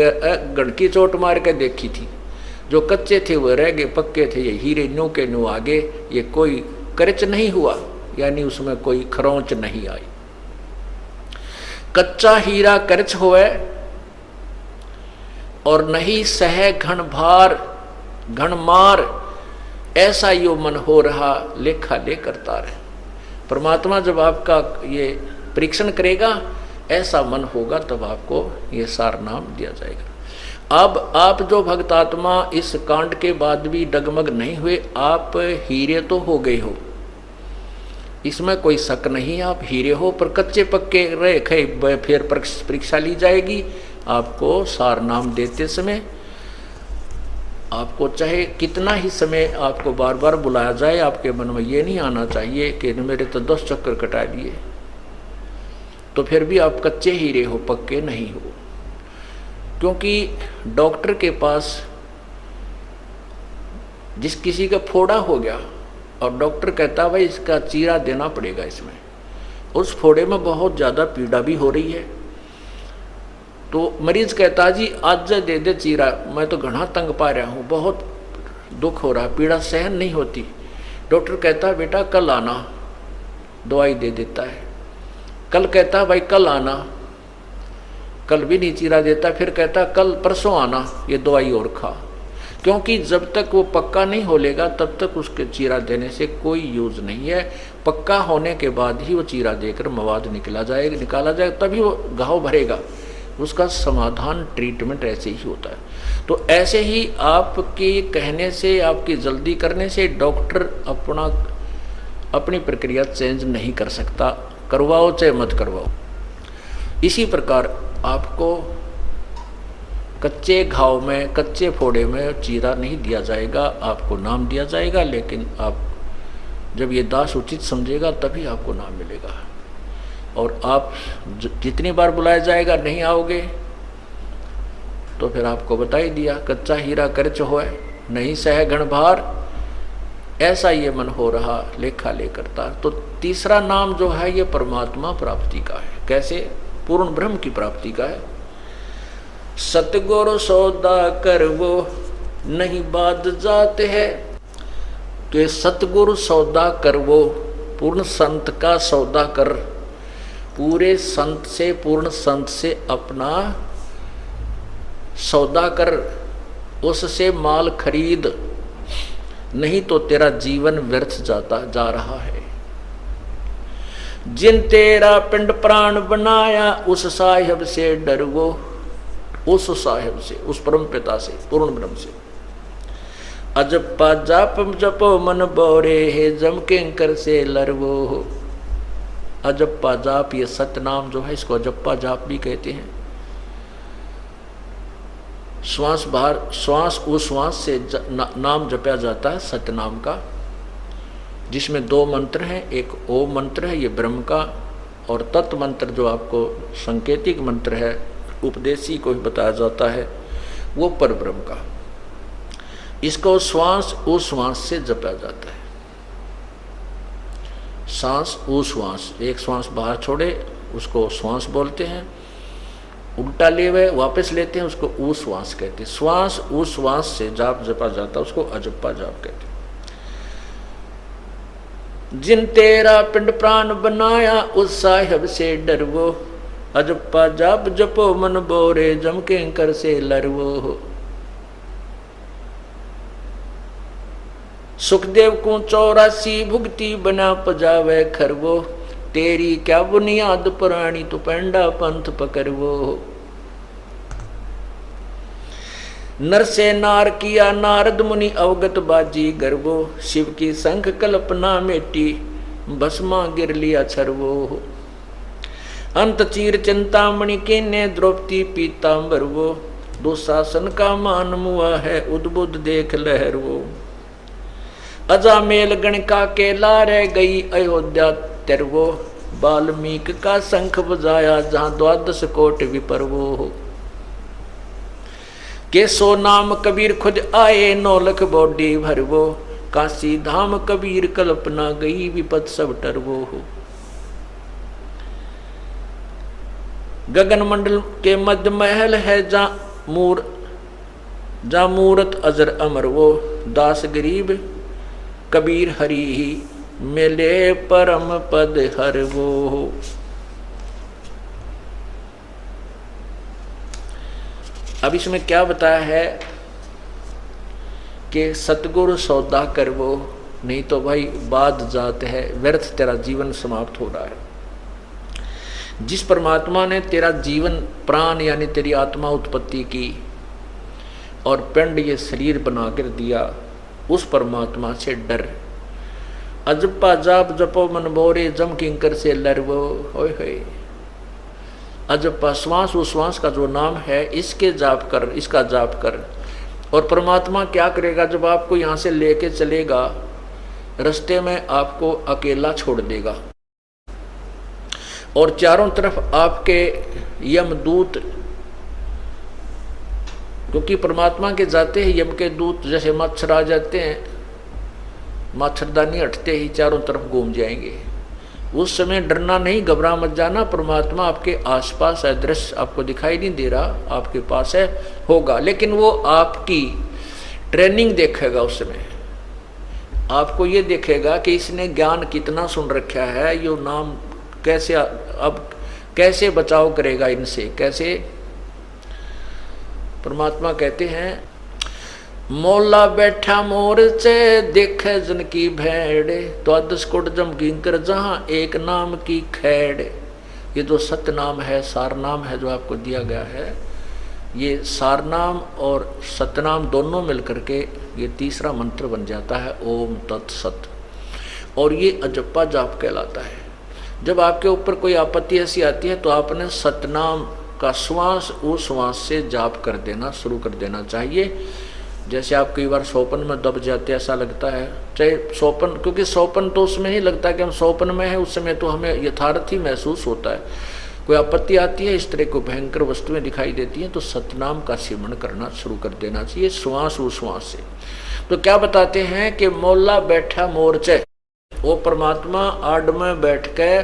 S1: गण की चोट मार के देखी थी। जो कच्चे थे वो रह गए, पक्के थे ये हीरे न्यू के न्यू आगे, ये कोई करच नहीं हुआ, यानी उसमें कोई खरोंच नहीं आई। कच्चा हीरा करच होए और नहीं सह घन भार घन मार, ऐसा यो मन हो रहा लेखा ले करता रहे। परमात्मा जब आपका ये परीक्षण करेगा ऐसा मन होगा तब आपको ये सार नाम दिया जाएगा। अब आप जो भक्तात्मा इस कांड के बाद भी डगमग नहीं हुए, आप हीरे तो हो गए हो, इसमें कोई शक नहीं, आप हीरे हो, पर कच्चे पक्के रहे फिर परीक्षा ली जाएगी। आपको सार नाम देते समय आपको चाहे कितना ही समय आपको बार बार बुलाया जाए, आपके मन में ये नहीं आना चाहिए कि मेरे तो 10 चक्कर कटा दिए, तो फिर भी आप कच्चे हीरे हो, पक्के नहीं हो। क्योंकि डॉक्टर के पास जिस किसी का फोड़ा हो गया और डॉक्टर कहता भाई इसका चीरा देना पड़ेगा, इसमें उस फोड़े में बहुत ज़्यादा पीड़ा भी हो रही है, तो मरीज कहता जी आज दे दे चीरा, मैं तो घना तंग पा रहा हूँ, बहुत दुख हो रहा, पीड़ा सहन नहीं होती। डॉक्टर कहता बेटा कल आना, दवाई दे देता है। कल कहता भाई कल आना, कल भी नहीं चीरा देता, फिर कहता कल परसों आना, ये दवाई और खा। क्योंकि जब तक वो पक्का नहीं हो लेगा तब तक उसके चीरा देने से कोई यूज नहीं है। पक्का होने के बाद ही वो चीरा देकर मवाद निकाला जाएगा, तभी वो घाव भरेगा, उसका समाधान ट्रीटमेंट ऐसे ही होता है। तो ऐसे ही आपके कहने से, आपकी जल्दी करने से डॉक्टर अपनी प्रक्रिया चेंज नहीं कर सकता, करवाओ चाहे मत करवाओ। इसी प्रकार आपको कच्चे घाव में, कच्चे फोड़े में चीरा नहीं दिया जाएगा, आपको नाम दिया जाएगा। लेकिन आप जब ये दास उचित समझेगा तभी आपको नाम मिलेगा। और आप जितनी बार बुलाया जाएगा नहीं आओगे तो फिर आपको बता ही दिया, कच्चा हीरा करच होए नहीं सह घन भार, ऐसा ये मन हो रहा लेखा ले करता। तो तीसरा नाम जो है ये परमात्मा प्राप्ति का है। कैसे? पूर्ण ब्रह्म की प्राप्ति का है। सतगुरु सौदा कर वो नहीं बाद जाते हैं, तो सतगुरु सौदा कर वो, पूर्ण संत का सौदा कर, पूरे संत से, पूर्ण संत से अपना सौदा कर, उससे माल खरीद, नहीं तो तेरा जीवन व्यर्थ जाता जा रहा है। जिन तेरा पिंड प्राण बनाया उस साहिब से डर वो, उस साहिब से, उस परम पिता से, पूर्ण ब्रह्म से। अजप्पा जाप जपो मन बोरे है जम किंकर से लरवो। अजप्पा जाप, ये सतनाम जो है इसको अजप्पा जाप भी कहते हैं। श्वास बाहर, श्वास उश्वास से नाम जपया जाता है सतनाम का, जिसमें 2 मंत्र हैं। एक ओम मंत्र है ये ब्रह्म का, और तत् मंत्र जो आपको संकेतिक मंत्र है, उपदेशी को भी बताया जाता है, वो पर ब्रह्म का। इसको श्वास उश्वास से जपया जाता है। सांस उश्वास, एक श्वास बाहर छोड़े उसको श्वास बोलते हैं, उल्टा ले हुए वापस लेते हैं उसको उश्वास कहते हैं। श्वास उश्वास से जाप जपा जाता है उसको अजप्पा जाप कहते हैं। जिन तेरा पिंड प्राण बनाया उस साहिब से डरवो, अजप्पा जाप जपो मन बोरे जम किंकर से लरवो। सुखदेव को 84 भुगती बना पजावे खरवो, तेरी क्या बुनियाद पुरानी तू पेंडा पंथ पकड़वो। नर से नार किया नारद मुनि अवगत बाजी गर्वो, शिव की संख कल्पना मेटी भस्मा गिर लिया छरवो। अंत चीर चिंतामणि के ने द्रौपदी पीतांबर वो, दुशासन का मान मुआ है उद्बुद्ध देख लहर वो। अजामेल गणिका के लारे गई अयोध्या तेरवो, वाल्मीकि का शंख बजाया जहां 12 कोट विपरवो। केसो नाम कबीर खुद आए 9 लाख बॉडी भरवो, काशी धाम कबीर कल्पना गई विपत सब टरवो। गगन मंडल के मध्य महल है जा मूरत अजर अमर वो, दास गरीब कबीर हरि ही मिले परम पद हर वो। अब इसमें क्या बताया है कि सतगुरु सौदा कर वो, नहीं तो भाई बाद जात है, व्यर्थ तेरा जीवन समाप्त हो रहा है। जिस परमात्मा ने तेरा जीवन प्राण यानी तेरी आत्मा उत्पत्ति की और पिंड ये शरीर बनाकर दिया, उस परमात्मा से डर। अजप्पा जाप जपो मन बोरे जम किंकर से लरवो। होय होय, अजप्पा श्वास उश्वास का जो नाम है इसके जाप कर, इसका जाप कर। और परमात्मा क्या करेगा, जब आपको यहाँ से लेके चलेगा रास्ते में आपको अकेला छोड़ देगा और चारों तरफ आपके यमदूत, क्योंकि परमात्मा के जाते ही यम के दूत जैसे मच्छर आ जाते हैं, मच्छरदानी हटते ही चारों तरफ घूम जाएंगे। उस समय डरना नहीं, घबरा मत जाना, परमात्मा आपके आसपास है, दृश्य आपको दिखाई नहीं दे रहा, आपके पास है, होगा, लेकिन वो आपकी ट्रेनिंग देखेगा। उस समय आपको ये देखेगा कि इसने ज्ञान कितना सुन रखा है, यो नाम कैसे अब कैसे बचाव करेगा इनसे, कैसे। परमात्मा कहते हैं मोला बैठा मोर से देखे जन की भेड़, तो 10 कोट जम गिनकर जहां एक नाम की खैड़। ये जो सत्य नाम है, सार नाम है जो आपको दिया गया है, ये सार नाम और सतनाम दोनों मिलकर के ये तीसरा मंत्र बन जाता है ओम तत्सत, और ये अजप्पा जाप कहलाता है। जब आपके ऊपर कोई आपत्ति ऐसी आती है तो आपने सतनाम का श्वास उस श्वास से जाप कर देना शुरू कर देना चाहिए। जैसे आप कई बार सोपन में दब जाते ऐसा लगता है, चाहे सोपन, क्योंकि सोपन तो उसमें ही लगता है कि हम सोपन में हैं, उस समय तो हमें यथार्थ ही महसूस होता है। कोई आपत्ति आती है, इस तरह को भयंकर वस्तुएं दिखाई देती हैं, तो सतनाम का सिमरण करना शुरू कर देना चाहिए श्वास उस श्वास से। तो क्या बताते हैं कि मोला बैठा मोर्चे, वो परमात्मा आड़ में बैठ के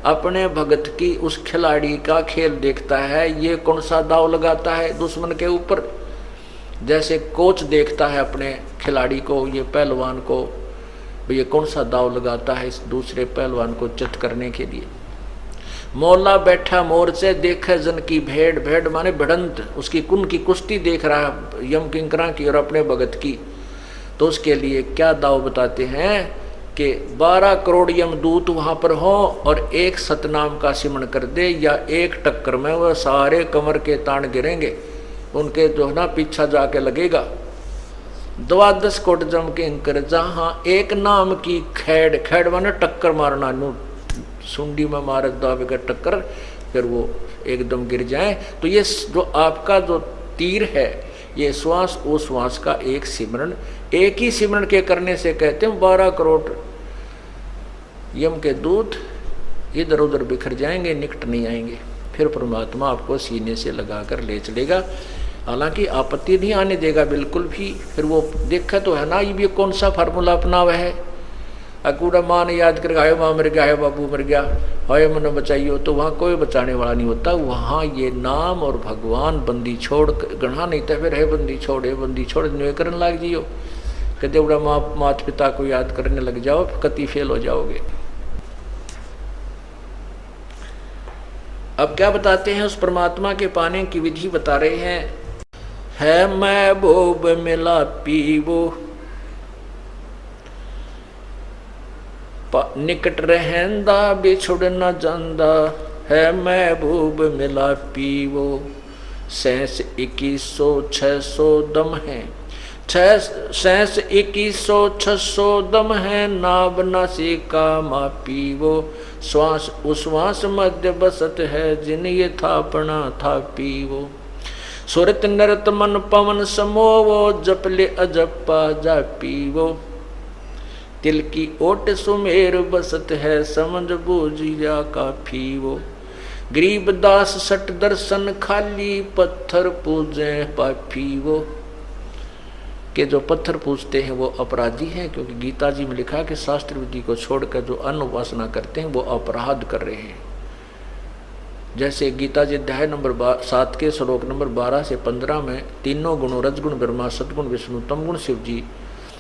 S1: अपने भगत की उस खिलाड़ी का खेल देखता है, ये कौन सा दाव लगाता है दुश्मन के ऊपर। जैसे कोच देखता है अपने खिलाड़ी को, ये पहलवान को, ये कौन सा दाव लगाता है इस दूसरे पहलवान को चित करने के लिए। मौला बैठा मोर्चे देखे जन की भेड़, भेड़ माने भिड़ंत, उसकी कुन की कुश्ती देख रहा है यम किंकरा की और अपने भगत की। तो उसके लिए क्या दाव बताते हैं कि 12 करोड़ यमदूत वहां पर हो और एक सतनाम का सिमरण कर दे, या एक टक्कर में वह सारे कमर के तान गिरेंगे, उनके जो है ना पीछा जाके लगेगा। 12 कोट जम के इंकर जहां एक नाम की खैड़, खैड़ माने टक्कर मारना, नू सुंडी में मारे दावे का टक्कर, फिर वो एकदम गिर जाए। तो ये जो आपका जो तीर है, ये श्वास ओ श्वास का एक सिमरण, एक ही सिमरण के करने से कहते हैं 12 करोड़ यम के दूत इधर उधर बिखर जाएंगे, निकट नहीं आएंगे। फिर परमात्मा आपको सीने से लगाकर ले चलेगा, हालांकि आपत्ति नहीं आने देगा बिल्कुल भी। फिर वो देखा तो है ना, ये भी कौन सा फार्मूला अपना हुआ है, अकूड़ा माँ ने याद कर हाय माँ मर गया, हाय बाबू मर गया, हाय मन बचाइयो, तो वहाँ कोई बचाने वाला नहीं होता। वहाँ ये नाम और भगवान बंदी छोड़ गढ़ा नहीं था, फिर है बंदी छोड़, है बंदी छोड़ करने लाग जियो, कि देवड़ा माता पिता को याद करने लग जाओ, कति फेल हो जाओगे। अब क्या बताते हैं, उस परमात्मा के पाने की विधि बता रहे हैं। है महबूब मिला पीवो, निकट रहंदा बिछुड़ न जांदा। है महबूब मिला पीवो, 2100-600 दम है। 2100-600 दम है, नाभ नासिका मा पीवो। श्वास उश्वास मध्य बसत है, जिन ये थापना था पीवो। सुरत नरत मन पवन समोवो, जपले अजप्पा जा पीवो। तिल की ओट सुमेर बसत है, समझ बूझिया काफी वो। गरीब दास सट दर्शन खाली, पत्थर पूजे पापी वो। के जो पत्थर पूजते हैं वो अपराधी हैं, क्योंकि गीता जी में लिखा है कि शास्त्र विधि को छोड़कर जो अन्न उपासना करते हैं वो अपराध कर रहे हैं। जैसे गीता जी अध्याय नंबर 7 के श्लोक नंबर 12 से 15 में तीनों गुणों रजगुण ब्रह्मा, सदगुण विष्णु, तमगुण शिव जी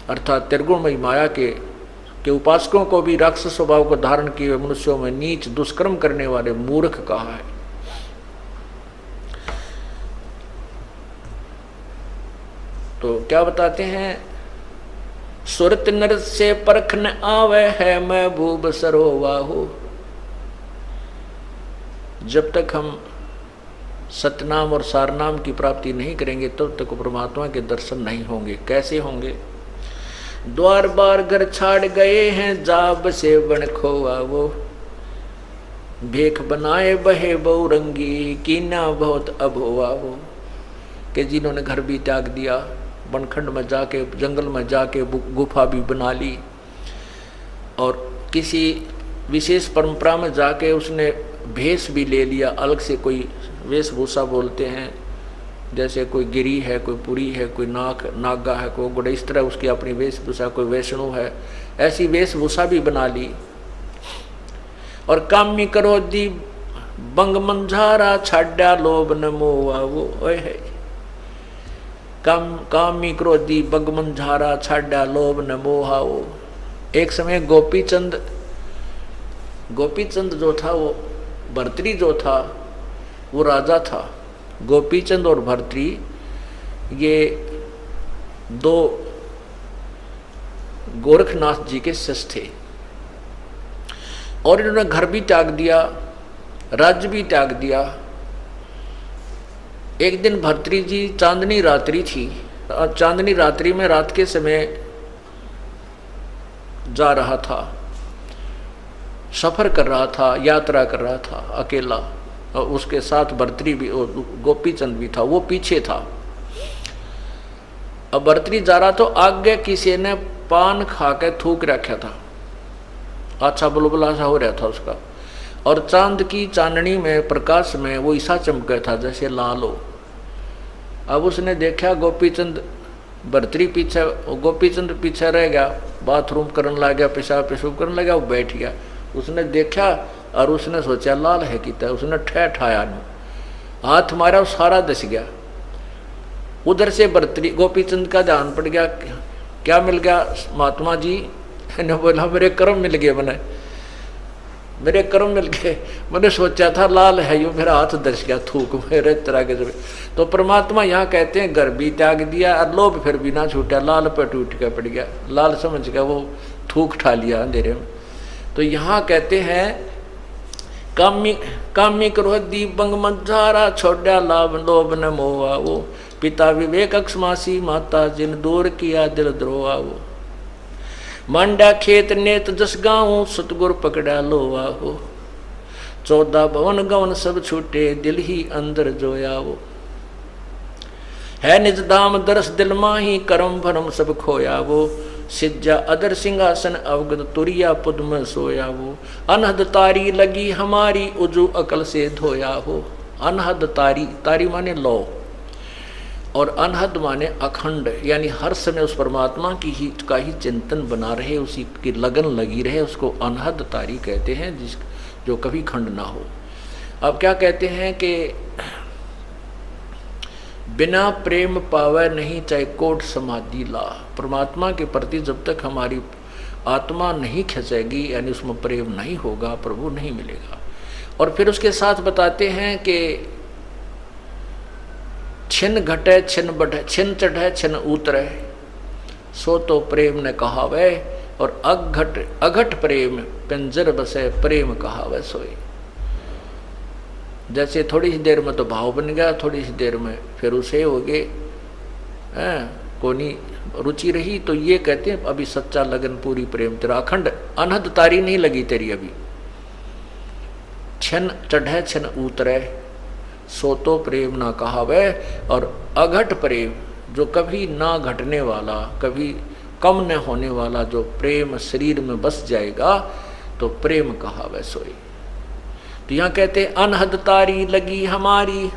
S1: अर्थात त्रिगुणमयी माया के उपासकों को भी राक्षस स्वभाव को धारण किए हुए मनुष्यों में नीच दुष्कर्म करने वाले मूर्ख कहा है। तो क्या बताते हैं, सुरत नर से परख न आवे है, महबूब सरोवाहो। जब तक हम सतनाम और सारनाम की प्राप्ति नहीं करेंगे तब तक परमात्मा के दर्शन नहीं होंगे। कैसे होंगे? द्वार बार घर छाड़ गए हैं, जाब से बन खोवा वो। भेख बनाए बहे बहुरंगी, कीना बहुत अभोवा वो। कि जिन्होंने घर भी त्याग दिया, बनखंड में जाके जंगल में जाके गुफा भी बना ली, और किसी विशेष परंपरा में जाके उसने भेष भी ले लिया, अलग से कोई वेशभूषा बोलते हैं, जैसे कोई गिरी है, कोई पुरी है, कोई नागा है, कोई गुड़, इस तरह उसकी अपनी वेशभूषा, कोई वैष्णव है, ऐसी वेशभूषा भी बना ली। और कामी करो दी बंग मंझारा, छाड्या लोभ न मोवा वो। ओए है कामी क्रोधी बंग मंझारा, छाड्या लोभ न मोहा वो। एक समय गोपीचंद जो था, वो भर्तृ जो था वो राजा था। गोपीचंद और भर्तृ ये दो गोरखनाथ जी के शिष्य थे, और इन्होंने घर भी त्याग दिया, राज्य भी त्याग दिया। एक दिन भर्तृ जी, चांदनी रात्रि थी, चांदनी रात्रि में रात के समय जा रहा था, सफर कर रहा था, यात्रा कर रहा था अकेला, और उसके साथ भर्तृ भी, गोपीचंद भी था, वो पीछे था। अब भर्तृ जा रहा तो आगे किसी ने पान खा के थूक रखा था, अच्छा बुलबुला सा हो रहा था उसका, और चांद की चांदनी में प्रकाश में वो ऐसा चमका था जैसे लाल हो। अब उसने देखा गोपीचंद, भर्तृ पीछे, गोपीचंद पीछे रह गया, बाथरूम करने लग गया, पेशाब करने लगा, वो बैठ गया। उसने देखा और उसने सोचा लाल है कितना, उसने ठहठाया, हाथ मारा, सारा दस गया। उधर से भर्तृ गोपीचंद का ध्यान पड़ गया, क्या मिल गया महात्मा जी? ने बोला मेरे कर्म मिल गए, मेरे कर्म मिल गए, मैंने सोचा था लाल है, यूँ मेरा हाथ दस गया, थूक मेरे तरह के जब। तो परमात्मा यहाँ कहते हैं घर भी त्याग दिया और लोभ फिर भी ना छूटा, लाल पर टूट के पड़ गया, लाल समझ गया, वो थूक ठा लिया अंधेरे में। तो यहाँ कहते हैं कामी क्रोधी बंग मंझारा, छोड़ा लाभ लोभ न मोहा वो। पिता विवेक अक्षमासी, माता जिन दूर किया दिल द्रोहा वो। मांडा खेत नेत जस गाँव, सतगुर पकड़ा लोवा हो। 14 भवन गवन सब छूटे, दिल ही अंदर जोया वो। है निज धाम दरस दिल माही, कर्म भरम सब खोया वो। सिज्जा अदर सिंहासन अवगत, तुरिया पुद में सोया वो। अनहद तारी लगी हमारी, उजू अकल से धोया हो। अनहद तारी, तारी माने लौ, और अनहद माने अखंड, यानी हर समय उस परमात्मा का ही चिंतन बना रहे, उसी की लगन लगी रहे, उसको अनहद तारी कहते हैं, जो कभी खंड ना हो। अब क्या कहते हैं कि बिना प्रेम पावे नहीं चाहे कोट समाधि ला। परमात्मा के प्रति जब तक हमारी आत्मा नहीं खिंचेगी, यानी उसमें प्रेम नहीं होगा, प्रभु नहीं मिलेगा। और फिर उसके साथ बताते हैं कि छिन घटे छिन बढ़े, छिन चढ़े छिन उतरे, सो तो प्रेम ने कहावे, और अघट प्रेम पिंजर बसे, प्रेम कहावे सोई। जैसे थोड़ी सी देर में तो भाव बन गया, थोड़ी सी देर में फिर उसे हो गए, कोनी रुचि रही, तो ये कहते हैं अभी सच्चा लगन पूरी प्रेम तेरा, अखंड अनहद तारी नहीं लगी तेरी अभी। छिन चढ़े छिन उतरे, सो तो प्रेम ना कहावे, और अघट प्रेम जो कभी ना घटने वाला, कभी कम न होने वाला जो प्रेम शरीर में बस जाएगा, तो प्रेम कहावे सोई। तो यहाँ कहते अनहद तारी लगी हमारी,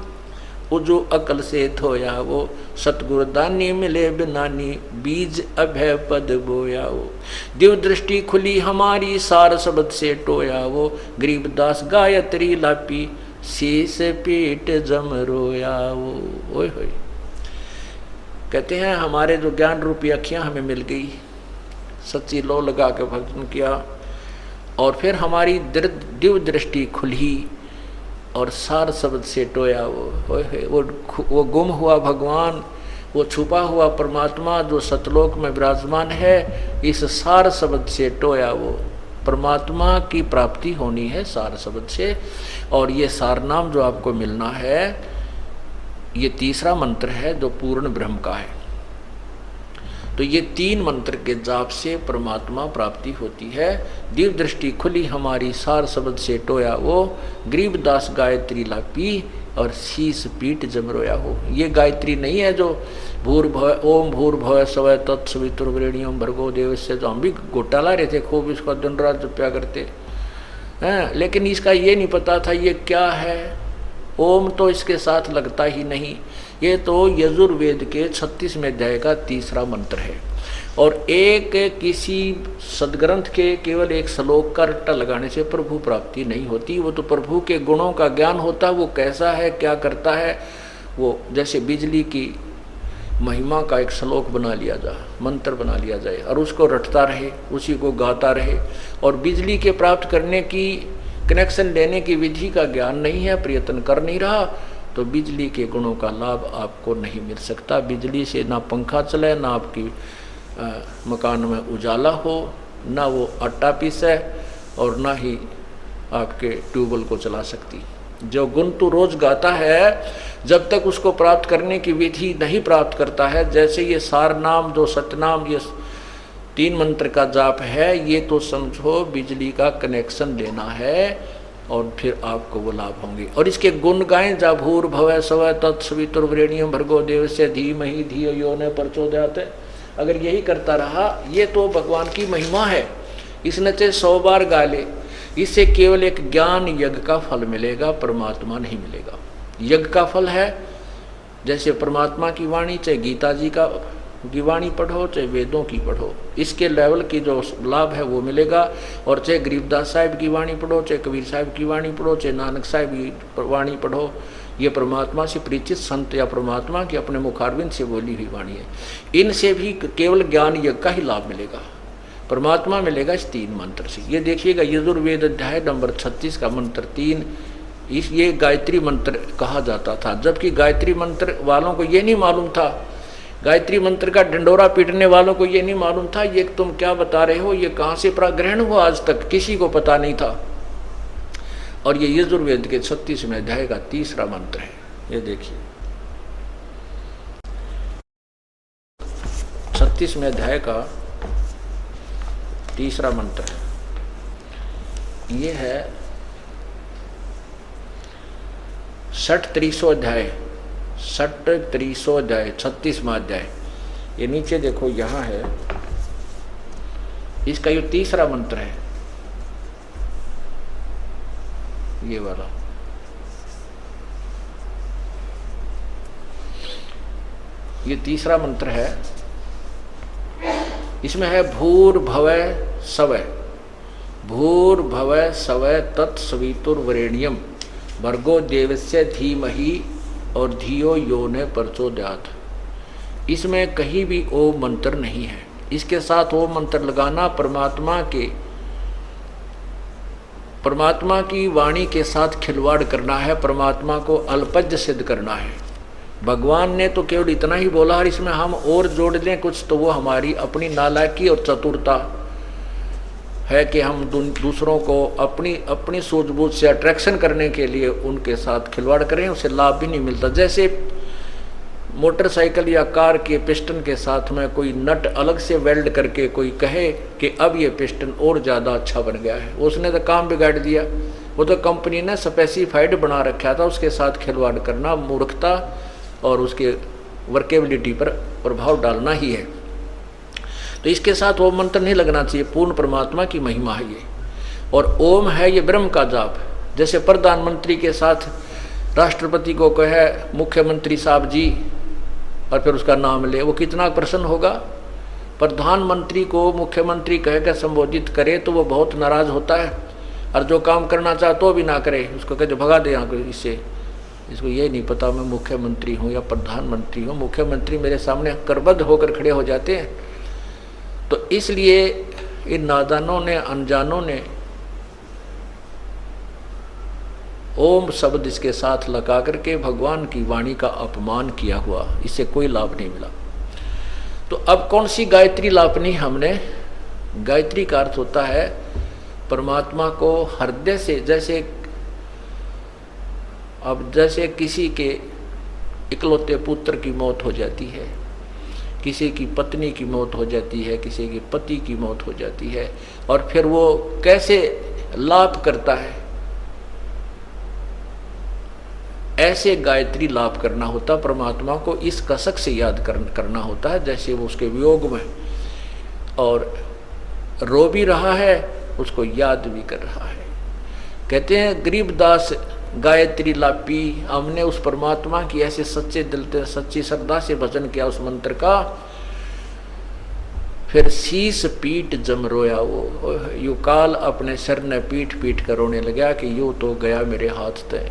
S1: वो जो अकल से थोया वो, सतगुरु दानी मिले बिनानी, बीज अभय पद बोया वो। दिव दृष्टि खुली हमारी, सार शब्द से टोया वो, गरीबदास गायत्री लापी, शीस पीठ जम रोया वो। ओए होए, कहते हैं हमारे जो ज्ञान रूपी अखियां हमें मिल गई, सच्ची लो लगा के भजन किया, और फिर हमारी दिव्य दृष्टि खुली, और सार शब्द से टोया वो गुम हुआ भगवान, वो छुपा हुआ परमात्मा जो सतलोक में विराजमान है, इस सार शब्द से टोया वो। परमात्मा की प्राप्ति होनी है सार शब्द से, और ये सार नाम जो आपको मिलना है, ये तीसरा मंत्र है जो पूर्ण ब्रह्म का है। तो ये 3 मंत्र के जाप से परमात्मा प्राप्ति होती है। दिव्य दृष्टि खुली हमारी, सार शब्द से टोया वो, गरीबदास गायत्री लापी, और शीस पीठ जम रोया हो। ये गायत्री नहीं है जो भूर्भुवः ओम भूर्भुवः स्वः तत्सवितुर्वरेण्यं भर्गो देवस्य, जो हम भी घोटाला रहे थे, खूब इसका दिन रात जप्या करते हैं, लेकिन इसका ये नहीं पता था ये क्या है। ओम तो इसके साथ लगता ही नहीं। ये तो यजुर्वेद के 36वें अध्याय का तीसरा मंत्र है, और एक किसी सदग्रंथ के केवल एक श्लोक का रट्टा लगाने से प्रभु प्राप्ति नहीं होती। वो तो प्रभु के गुणों का ज्ञान होता, वो कैसा है, क्या करता है। वो जैसे बिजली की महिमा का एक श्लोक बना लिया जाए, मंत्र बना लिया जाए, और उसको रटता रहे, उसी को गाता रहे, और बिजली के प्राप्त करने की, कनेक्शन लेने की विधि का ज्ञान नहीं है, प्रयत्न कर नहीं रहा, तो बिजली के गुणों का लाभ आपको नहीं मिल सकता। बिजली से ना पंखा चले, ना आपकी मकान में उजाला हो, ना वो आटा पीसे, और ना ही आपके ट्यूबवेल को चला सकती। जो गुण तू रोज गाता है, जब तक उसको प्राप्त करने की विधि नहीं प्राप्त करता है, जैसे ये सार नाम जो सतनाम, ये 3 मंत्र का जाप है, ये तो समझो बिजली का कनेक्शन लेना है, और फिर आपको वो लाभ होंगे। और इसके गुण गाएं, जा भूर्भुवः स्वः तत्सवितुर्वरेण्यं भर्गो देवस्य धीमहि धियो यो न प्रचोदयात्। अगर यही करता रहा, ये तो भगवान की महिमा है, इसने चाहे 100 बार गा ले, इससे केवल एक ज्ञान यज्ञ का फल मिलेगा, परमात्मा नहीं मिलेगा। यज्ञ का फल है, जैसे परमात्मा की वाणी, चाहे गीता जी की वाणी पढ़ो, चाहे वेदों की पढ़ो, इसके लेवल की जो लाभ है वो मिलेगा। और चाहे गरीबदास साहिब की वाणी पढ़ो, चाहे कबीर साहिब की वाणी पढ़ो, चाहे नानक साहिब की वाणी पढ़ो, ये परमात्मा से परिचित संत या परमात्मा की अपने मुखारविंद से बोली हुई वाणी है। इनसे भी केवल ज्ञान यज्ञ का ही लाभ मिलेगा, परमात्मा मिलेगा इस 3 मंत्र से। ये देखिएगा, यजुर्वेद अध्याय नंबर 36 का मंत्र 3, ये गायत्री मंत्र कहा जाता था, जबकि गायत्री मंत्र वालों को ये नहीं मालूम था, गायत्री मंत्र का डंडोरा पीटने वालों को ये नहीं मालूम था, ये तुम क्या बता रहे हो, ये कहाँ से ग्रहण हुआ, आज तक किसी को पता नहीं था। और ये यजुर्वेद के 36वें अध्याय का तीसरा मंत्र है। ये देखिए 36वें अध्याय का तीसरा मंत्र है। ये है 63वां अध्याय, 63वां अध्याय, 36वां अध्याय। ये नीचे देखो, यहाँ है, इसका ये तीसरा मंत्र है, ये वाला। ये तीसरा मंत्र है, इसमें है भूर्भुवः स्वः, भूर्भुवः स्वः तत्सवितुर्वरेण्यं भर्गो देवस्य धीमहि और धियो यो ने प्रचोदयात्, इसमें कहीं भी ओम मंत्र नहीं है। इसके साथ ओम मंत्र लगाना परमात्मा की वाणी के साथ खिलवाड़ करना है, परमात्मा को अल्पज्य सिद्ध करना है। भगवान ने तो केवल इतना ही बोला, और इसमें हम और जोड़ दें कुछ तो वो हमारी अपनी नालायकी और चतुरता है कि हम दूसरों को अपनी सूझबूझ से अट्रैक्शन करने के लिए उनके साथ खिलवाड़ करें, उसे लाभ भी नहीं मिलता। जैसे मोटरसाइकिल या कार के पिस्टन के साथ में कोई नट अलग से वेल्ड करके कोई कहे कि अब ये पिस्टन और ज़्यादा अच्छा बन गया है, उसने तो काम बिगाड़ दिया। वो तो कंपनी ने स्पेसिफाइड बना रखा था, उसके साथ खिलवाड़ करना मूर्खता और उसके वर्केबिलिटी पर प्रभाव डालना ही है। तो इसके साथ ओम मंत्र नहीं लगना चाहिए। पूर्ण परमात्मा की महिमा है ये, और ओम है ये ब्रह्म का जाप। जैसे प्रधानमंत्री के साथ राष्ट्रपति को कहे मुख्यमंत्री साहब जी और फिर उसका नाम ले, वो कितना प्रसन्न होगा। प्रधानमंत्री को मुख्यमंत्री कहकर संबोधित करे तो वो बहुत नाराज होता है, और जो काम करना चाहता हो भी ना करे, उसको कहते भगा दे यहाँ को, इससे इसको ये नहीं पता मैं मुख्यमंत्री हूँ या प्रधानमंत्री हूँ। मुख्यमंत्री मेरे सामने करबद्ध होकर खड़े हो जाते हैं। तो इसलिए इन नादानों ने, अनजानों ने ओम शब्द इसके साथ लगा करके भगवान की वाणी का अपमान किया हुआ, इससे कोई लाभ नहीं मिला। तो अब कौन सी गायत्री लापनी हमने? गायत्री का अर्थ होता है परमात्मा को हृदय से, जैसे किसी के इकलौते पुत्र की मौत हो जाती है, किसी की पत्नी की मौत हो जाती है, किसी के पति की मौत हो जाती है, और फिर वो कैसे लाप करता है, ऐसे गायत्री लाप करना होता। परमात्मा को इस कसक से याद करना होता है, जैसे वो उसके वियोग में और रो भी रहा है, उसको याद भी कर रहा है। कहते हैं गरीबदास गायत्री लापी, हमने उस परमात्मा की ऐसे सच्चे दिल से, सच्ची श्रद्धा से भजन किया उस मंत्र का, फिर शीस पीट जम रोया वो, यू काल अपने सिर ने पीट पीट कर रोने लगा कि यूं तो गया मेरे हाथ तय,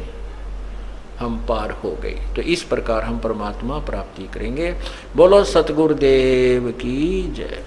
S1: हम पार हो गई। तो इस प्रकार हम परमात्मा प्राप्ति करेंगे। बोलो सतगुरुदेव की जय।